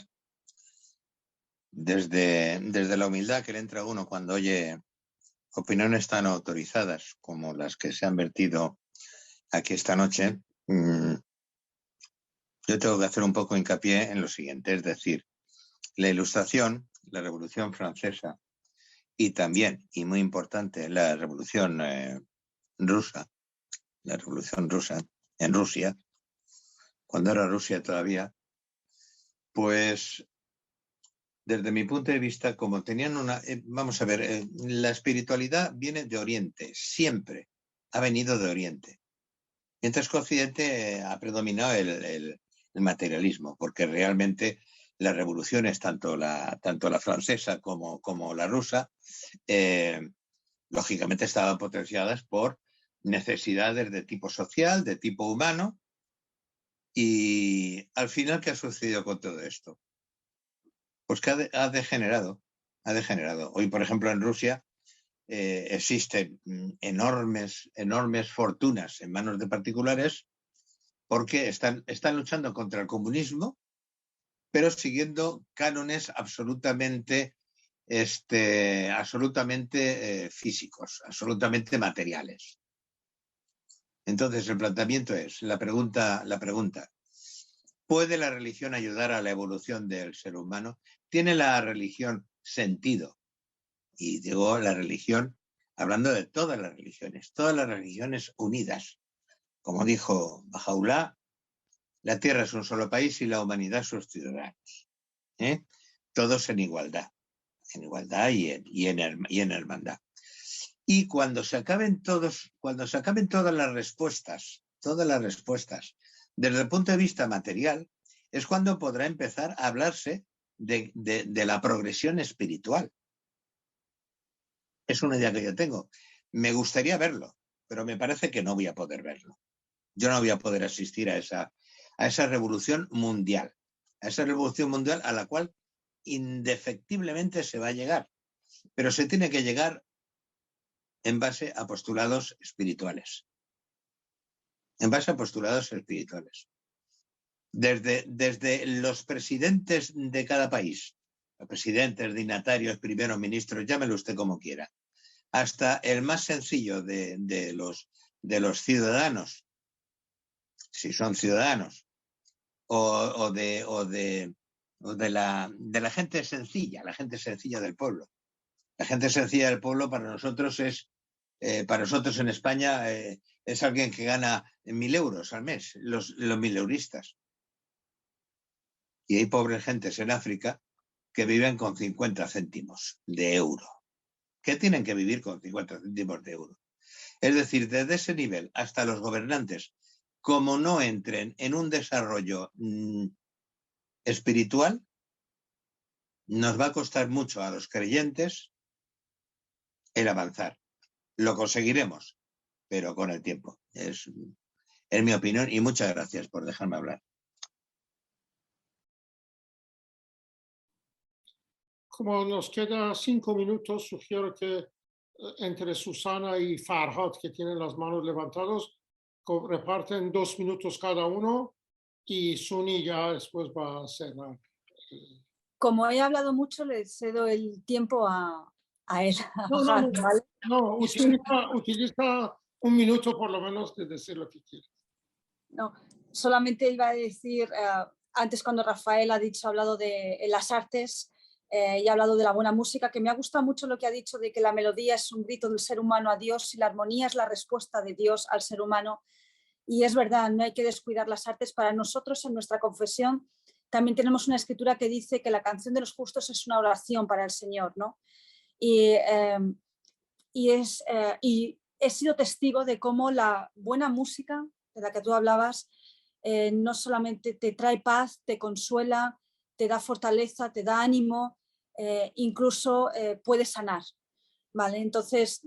Desde la humildad que le entra a uno cuando oye opiniones tan autorizadas como las que se han vertido aquí esta noche, yo tengo que hacer un poco hincapié en lo siguiente, es decir, la Ilustración, la Revolución Francesa y también, y muy importante, la Revolución Rusa en Rusia, cuando era Rusia todavía, pues desde mi punto de vista, como tenían vamos a ver, la espiritualidad viene de Oriente, siempre ha venido de Oriente. Mientras que Occidente ha predominado el materialismo, porque realmente las revoluciones, tanto la francesa como la rusa, lógicamente estaban potenciadas por necesidades de tipo social, de tipo humano. Y al final, ¿qué ha sucedido con todo esto? Pues que ha degenerado. Hoy, por ejemplo, en Rusia existen enormes fortunas en manos de particulares porque están luchando contra el comunismo, pero siguiendo cánones absolutamente físicos, absolutamente materiales. Entonces, el planteamiento es, la pregunta, ¿puede la religión ayudar a la evolución del ser humano? ¿Tiene la religión sentido? Y digo la religión, hablando de todas las religiones unidas. Como dijo Bahá'u'lláh, la tierra es un solo país y la humanidad sus ciudadanos. Todos en igualdad y en hermandad. Y cuando se acaben todas las respuestas, desde el punto de vista material, es cuando podrá empezar a hablarse de la progresión espiritual. Es una idea que yo tengo. Me gustaría verlo, pero me parece que no voy a poder verlo. Yo no voy a poder asistir a esa revolución mundial, a la cual indefectiblemente se va a llegar. Pero se tiene que llegar en base a postulados espirituales. Desde los presidentes de cada país, los presidentes, dignatarios, primeros ministros, llámelo usted como quiera, hasta el más sencillo de los ciudadanos, si son ciudadanos, o de la gente sencilla, del pueblo. La gente sencilla del pueblo para nosotros en España es alguien que gana 1.000 euros al mes, los 1.000euristas. Y hay pobres gentes en África que viven con 50 céntimos de euro. ¿Qué tienen que vivir con 50 céntimos de euro? Es decir, desde ese nivel hasta los gobernantes, como no entren en un desarrollo espiritual, nos va a costar mucho a los creyentes el avanzar. Lo conseguiremos, pero con el tiempo. Es mi opinión y muchas gracias por dejarme hablar. Como nos queda 5 minutos, sugiero que entre Susana y Farhad, que tienen las manos levantadas, reparten 2 minutos cada uno y Suni ya después va a cerrar. Como he hablado mucho, le cedo el tiempo a él. No, utiliza 1 minuto por lo menos de decir lo que quieres. No, solamente iba a decir, antes cuando Rafael ha hablado de las artes y ha hablado de la buena música, que me ha gustado mucho lo que ha dicho de que la melodía es un grito del ser humano a Dios y la armonía es la respuesta de Dios al ser humano. Y es verdad, no hay que descuidar las artes. Para nosotros, en nuestra confesión, también tenemos una escritura que dice que la canción de los justos es una oración para el Señor, ¿no? Y he sido testigo de cómo la buena música de la que tú hablabas no solamente te trae paz, te consuela, te da fortaleza, te da ánimo, incluso puede sanar, ¿vale? Entonces,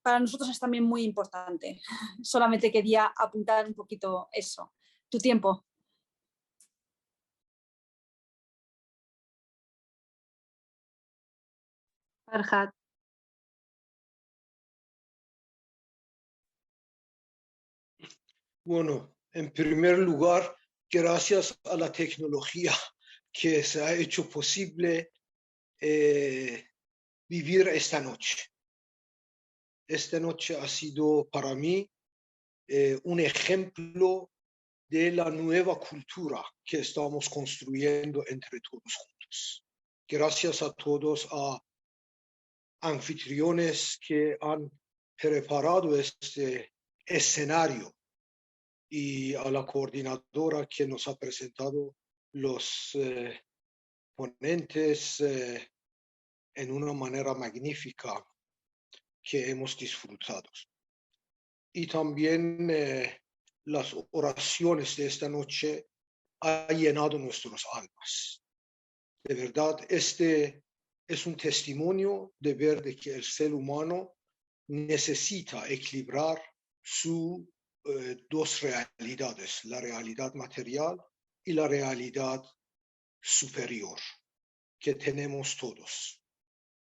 para nosotros es también muy importante. Solamente quería apuntar un poquito eso. Tu tiempo. Farhad. Bueno, en primer lugar, gracias a la tecnología que se ha hecho posible vivir esta noche. Esta noche ha sido para mí un ejemplo de la nueva cultura que estamos construyendo entre todos juntos. Gracias a todos, a anfitriones que han preparado este escenario y a la coordinadora que nos ha presentado los ponentes en una manera magnífica que hemos disfrutado. Y también las oraciones de esta noche han llenado nuestras almas. De verdad, este es un testimonio de ver de que el ser humano necesita equilibrar sus dos realidades, la realidad material y la realidad superior que tenemos todos,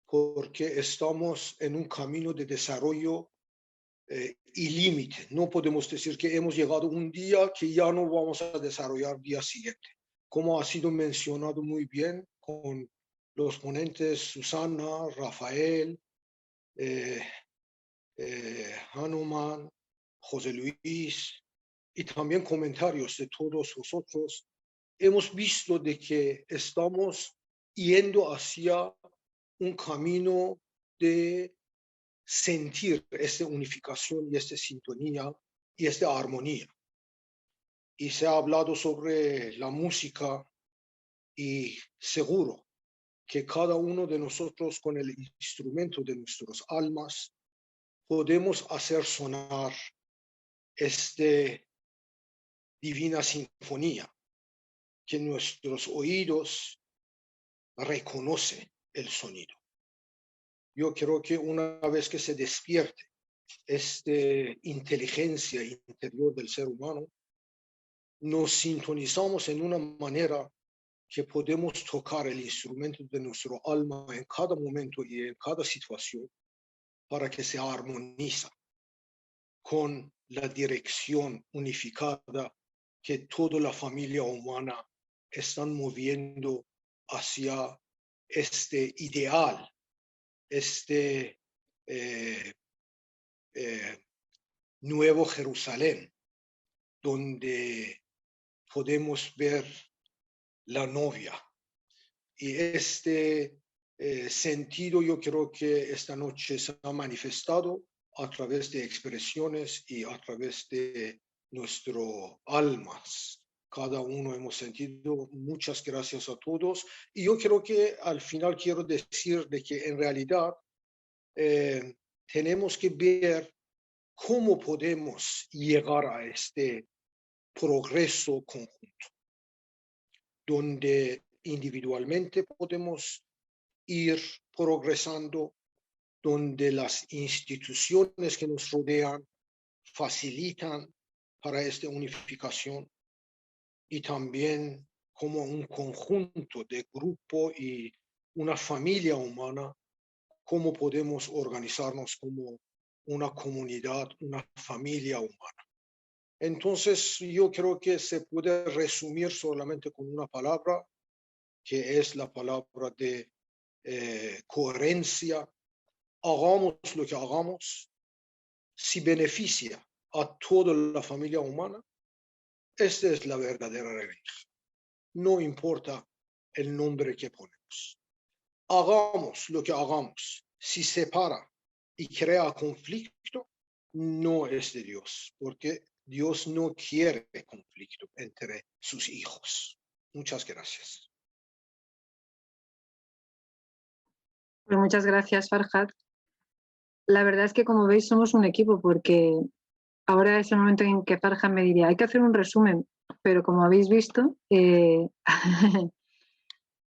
porque estamos en un camino de desarrollo ilímite. No podemos decir que hemos llegado un día que ya no vamos a desarrollar día siguiente. Como ha sido mencionado muy bien con los ponentes Susana, Rafael, Hanuman, José Luis, y también comentarios de todos vosotros, hemos visto de que estamos yendo hacia un camino de sentir esta unificación y esta sintonía y esta armonía. Y se ha hablado sobre la música y seguro que cada uno de nosotros con el instrumento de nuestras almas podemos hacer sonar esta divina sinfonía que nuestros oídos reconocen el sonido. Yo creo que una vez que se despierte esta inteligencia interior del ser humano, nos sintonizamos en una manera que podemos tocar el instrumento de nuestro alma en cada momento y en cada situación para que se armoniza con la dirección unificada que toda la familia humana están moviendo hacia este ideal, este nuevo Jerusalén, donde podemos ver la novia. Y este sentido yo creo que esta noche se ha manifestado a través de expresiones y a través de nuestras almas. Cada uno hemos sentido. Muchas gracias a todos. Y yo creo que al final quiero decir de que en realidad tenemos que ver cómo podemos llegar a este progreso conjunto, donde individualmente podemos ir progresando, donde las instituciones que nos rodean facilitan para esta unificación, y también como un conjunto de grupo y una familia humana, cómo podemos organizarnos como una comunidad, una familia humana. Entonces, yo creo que se puede resumir solamente con una palabra, que es la palabra de coherencia. Hagamos lo que hagamos, si beneficia a toda la familia humana, esta es la verdadera religión. No importa el nombre que ponemos. Hagamos lo que hagamos, si separa y crea conflicto, no es de Dios, porque Dios no quiere conflicto entre sus hijos. Muchas gracias. Pues muchas gracias, Farhad. La verdad es que, como veis, somos un equipo, porque ahora es el momento en que Farhad me diría, hay que hacer un resumen, pero como habéis visto,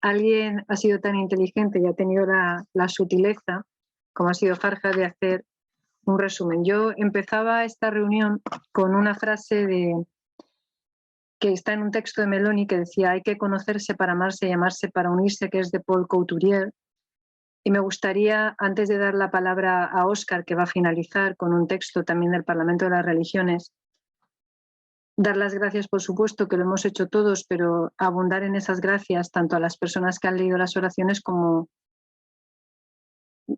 alguien ha sido tan inteligente y ha tenido la sutileza, como ha sido Farhad, de hacer un resumen. Yo empezaba esta reunión con una frase que está en un texto de Meloni, que decía: hay que conocerse para amarse y amarse para unirse, que es de Paul Couturier. Y me gustaría, antes de dar la palabra a Óscar, que va a finalizar con un texto también del Parlamento de las Religiones, dar las gracias, por supuesto, que lo hemos hecho todos, pero abundar en esas gracias tanto a las personas que han leído las oraciones como,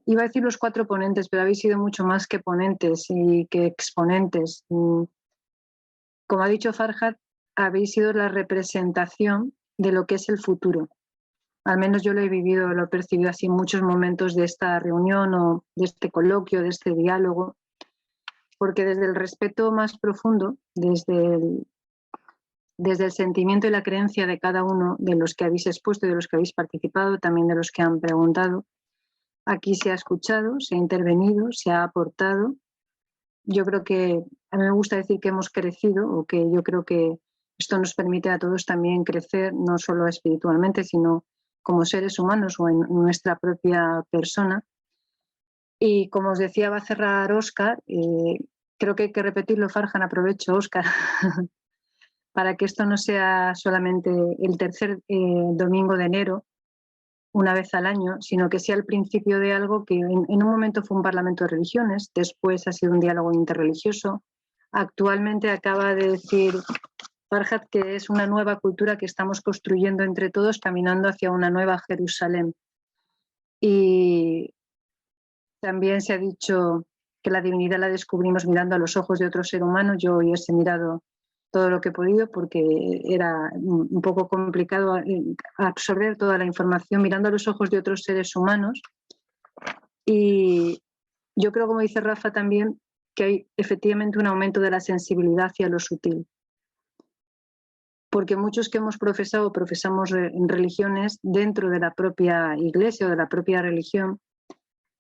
iba a decir los 4 ponentes, pero habéis sido mucho más que ponentes y que exponentes. Como ha dicho Farhad, habéis sido la representación de lo que es el futuro. Al menos yo lo he vivido, lo he percibido así en muchos momentos de esta reunión o de este coloquio, de este diálogo, porque desde el respeto más profundo, desde el sentimiento y la creencia de cada uno de los que habéis expuesto, de los que habéis participado, también de los que han preguntado, aquí se ha escuchado, se ha intervenido, se ha aportado. Yo creo que, a mí me gusta decir que hemos crecido, o que yo creo que esto nos permite a todos también crecer, no solo espiritualmente, sino como seres humanos o en nuestra propia persona. Y como os decía, va a cerrar Óscar. Creo que hay que repetirlo, Farhan, aprovecho, Óscar, para que esto no sea solamente el tercer domingo de enero, una vez al año, sino que sea el principio de algo que en un momento fue un parlamento de religiones, después ha sido un diálogo interreligioso, actualmente acaba de decir Farhad que es una nueva cultura que estamos construyendo entre todos, caminando hacia una nueva Jerusalén. Y también se ha dicho que la divinidad la descubrimos mirando a los ojos de otro ser humano. Yo hoy he mirado todo lo que he podido, porque era un poco complicado absorber toda la información mirando a los ojos de otros seres humanos. Y yo creo, como dice Rafa también, que hay efectivamente un aumento de la sensibilidad hacia lo sutil. Porque muchos que hemos profesamos en religiones dentro de la propia iglesia o de la propia religión,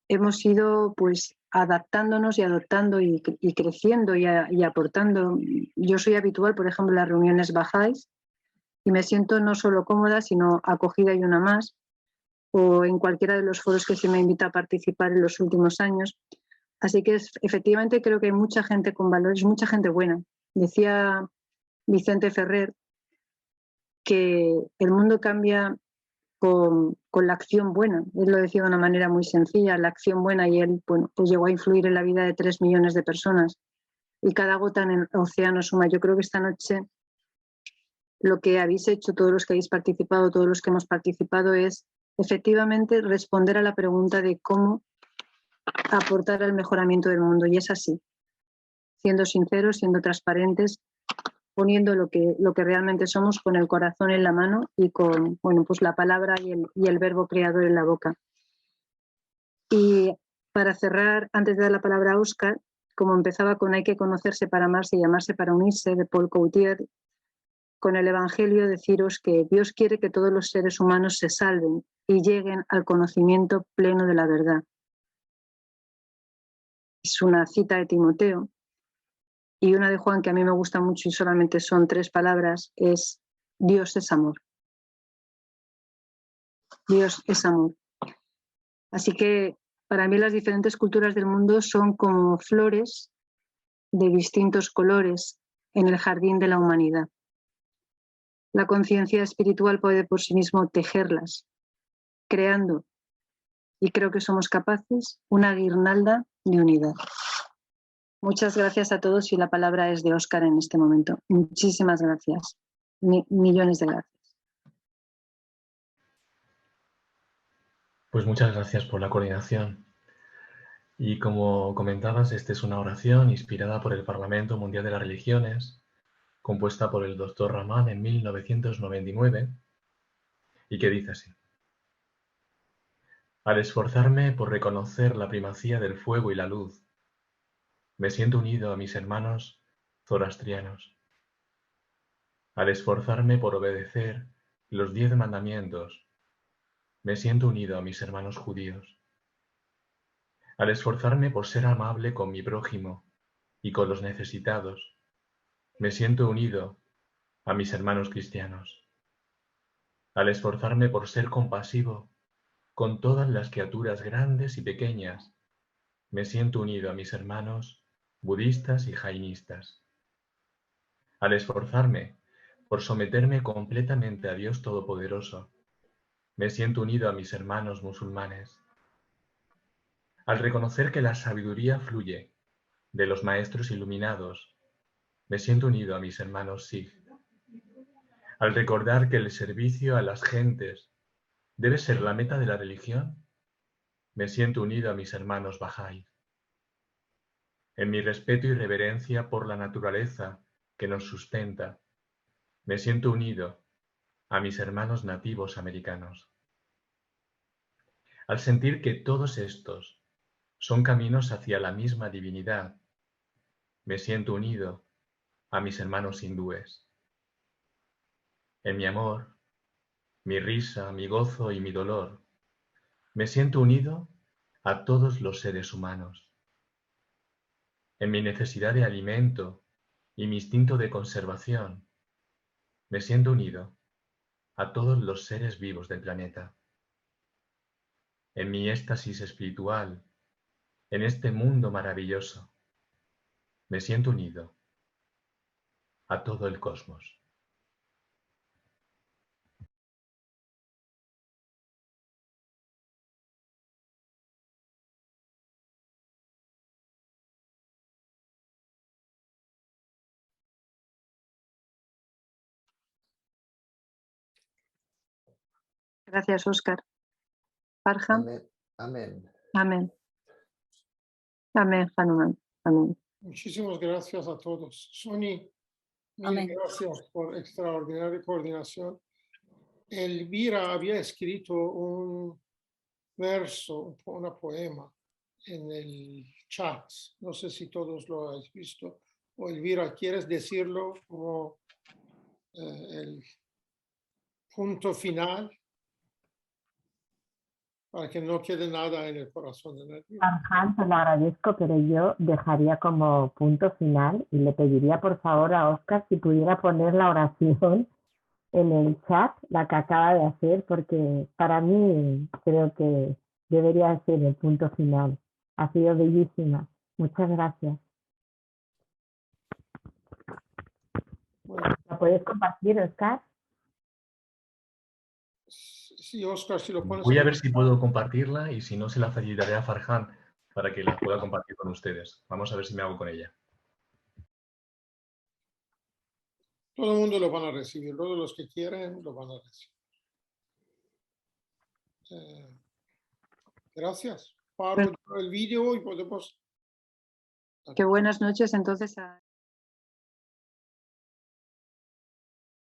hemos ido pues adaptándonos y adoptando y creciendo y aportando. Yo soy habitual, por ejemplo, en las reuniones bajáis y me siento no solo cómoda, sino acogida y una más, o en cualquiera de los foros que se me invita a participar en los últimos años. Así que efectivamente creo que hay mucha gente con valores, mucha gente buena. Decía Vicente Ferrer que el mundo cambia con la acción buena. Él lo decía de una manera muy sencilla, la acción buena, y él, bueno, pues llegó a influir en la vida de 3 millones de personas. Y cada gota en el océano suma. Yo creo que esta noche lo que habéis hecho, todos los que habéis participado, todos los que hemos participado, es efectivamente responder a la pregunta de cómo aportar al mejoramiento del mundo. Y es así, siendo sinceros, siendo transparentes, poniendo lo que realmente somos, con el corazón en la mano y con, bueno, pues la palabra y el verbo creador en la boca. Y para cerrar, antes de dar la palabra a Óscar, como empezaba con hay que conocerse para amarse y amarse para unirse, de Paul Coutier, con el Evangelio deciros que Dios quiere que todos los seres humanos se salven y lleguen al conocimiento pleno de la verdad. Es una cita de Timoteo. Y una de Juan, que a mí me gusta mucho y solamente son 3 palabras, es: Dios es amor. Dios es amor. Así que para mí las diferentes culturas del mundo son como flores de distintos colores en el jardín de la humanidad. La conciencia espiritual puede por sí mismo tejerlas, creando, y creo que somos capaces, una guirnalda de unidad. Muchas gracias a todos y la palabra es de Óscar en este momento. Muchísimas gracias. Millones de gracias. Pues muchas gracias por la coordinación. Y como comentabas, esta es una oración inspirada por el Parlamento Mundial de las Religiones, compuesta por el Dr. Rahman en 1999, y que dice así: al esforzarme por reconocer la primacía del fuego y la luz, me siento unido a mis hermanos zoroastrianos. Al esforzarme por obedecer los 10 mandamientos, me siento unido a mis hermanos judíos. Al esforzarme por ser amable con mi prójimo y con los necesitados, me siento unido a mis hermanos cristianos. Al esforzarme por ser compasivo con todas las criaturas grandes y pequeñas, me siento unido a mis hermanos budistas y jainistas. Al esforzarme por someterme completamente a Dios Todopoderoso, me siento unido a mis hermanos musulmanes. Al reconocer que la sabiduría fluye de los maestros iluminados, me siento unido a mis hermanos Sikh. Al recordar que el servicio a las gentes debe ser la meta de la religión, me siento unido a mis hermanos Bahá'í. En mi respeto y reverencia por la naturaleza que nos sustenta, me siento unido a mis hermanos nativos americanos. Al sentir que todos estos son caminos hacia la misma divinidad, me siento unido a mis hermanos hindúes. En mi amor, mi risa, mi gozo y mi dolor, me siento unido a todos los seres humanos. En mi necesidad de alimento y mi instinto de conservación, me siento unido a todos los seres vivos del planeta. En mi éxtasis espiritual, en este mundo maravilloso, me siento unido a todo el cosmos. Gracias, Óscar. Farham. Amén. Amén. Amén. Amén, Hanuman. Amén. Muchísimas gracias a todos. Sony, mil Amén. gracias por extraordinaria coordinación. Elvira había escrito un verso, una poema en el chat. No sé si todos lo habéis visto. O Elvira, ¿quieres decirlo como el punto final? Para que no quede nada en el corazón de nadie. Farhan, te lo agradezco, pero yo dejaría como punto final y le pediría por favor a Óscar si pudiera poner la oración en el chat, la que acaba de hacer, porque para mí creo que debería ser el punto final. Ha sido bellísima. Muchas gracias. Bueno, ¿La puedes compartir, Óscar? sí, Óscar, si lo pones Voy a en ver si puedo compartirla y si no se la facilitaré a Farhan para que la pueda compartir con ustedes. Vamos a ver si me hago con ella. todo el mundo lo van a recibir, todos los que quieren lo van a recibir. Gracias. Paro el vídeo y podemos... Qué buenas noches entonces a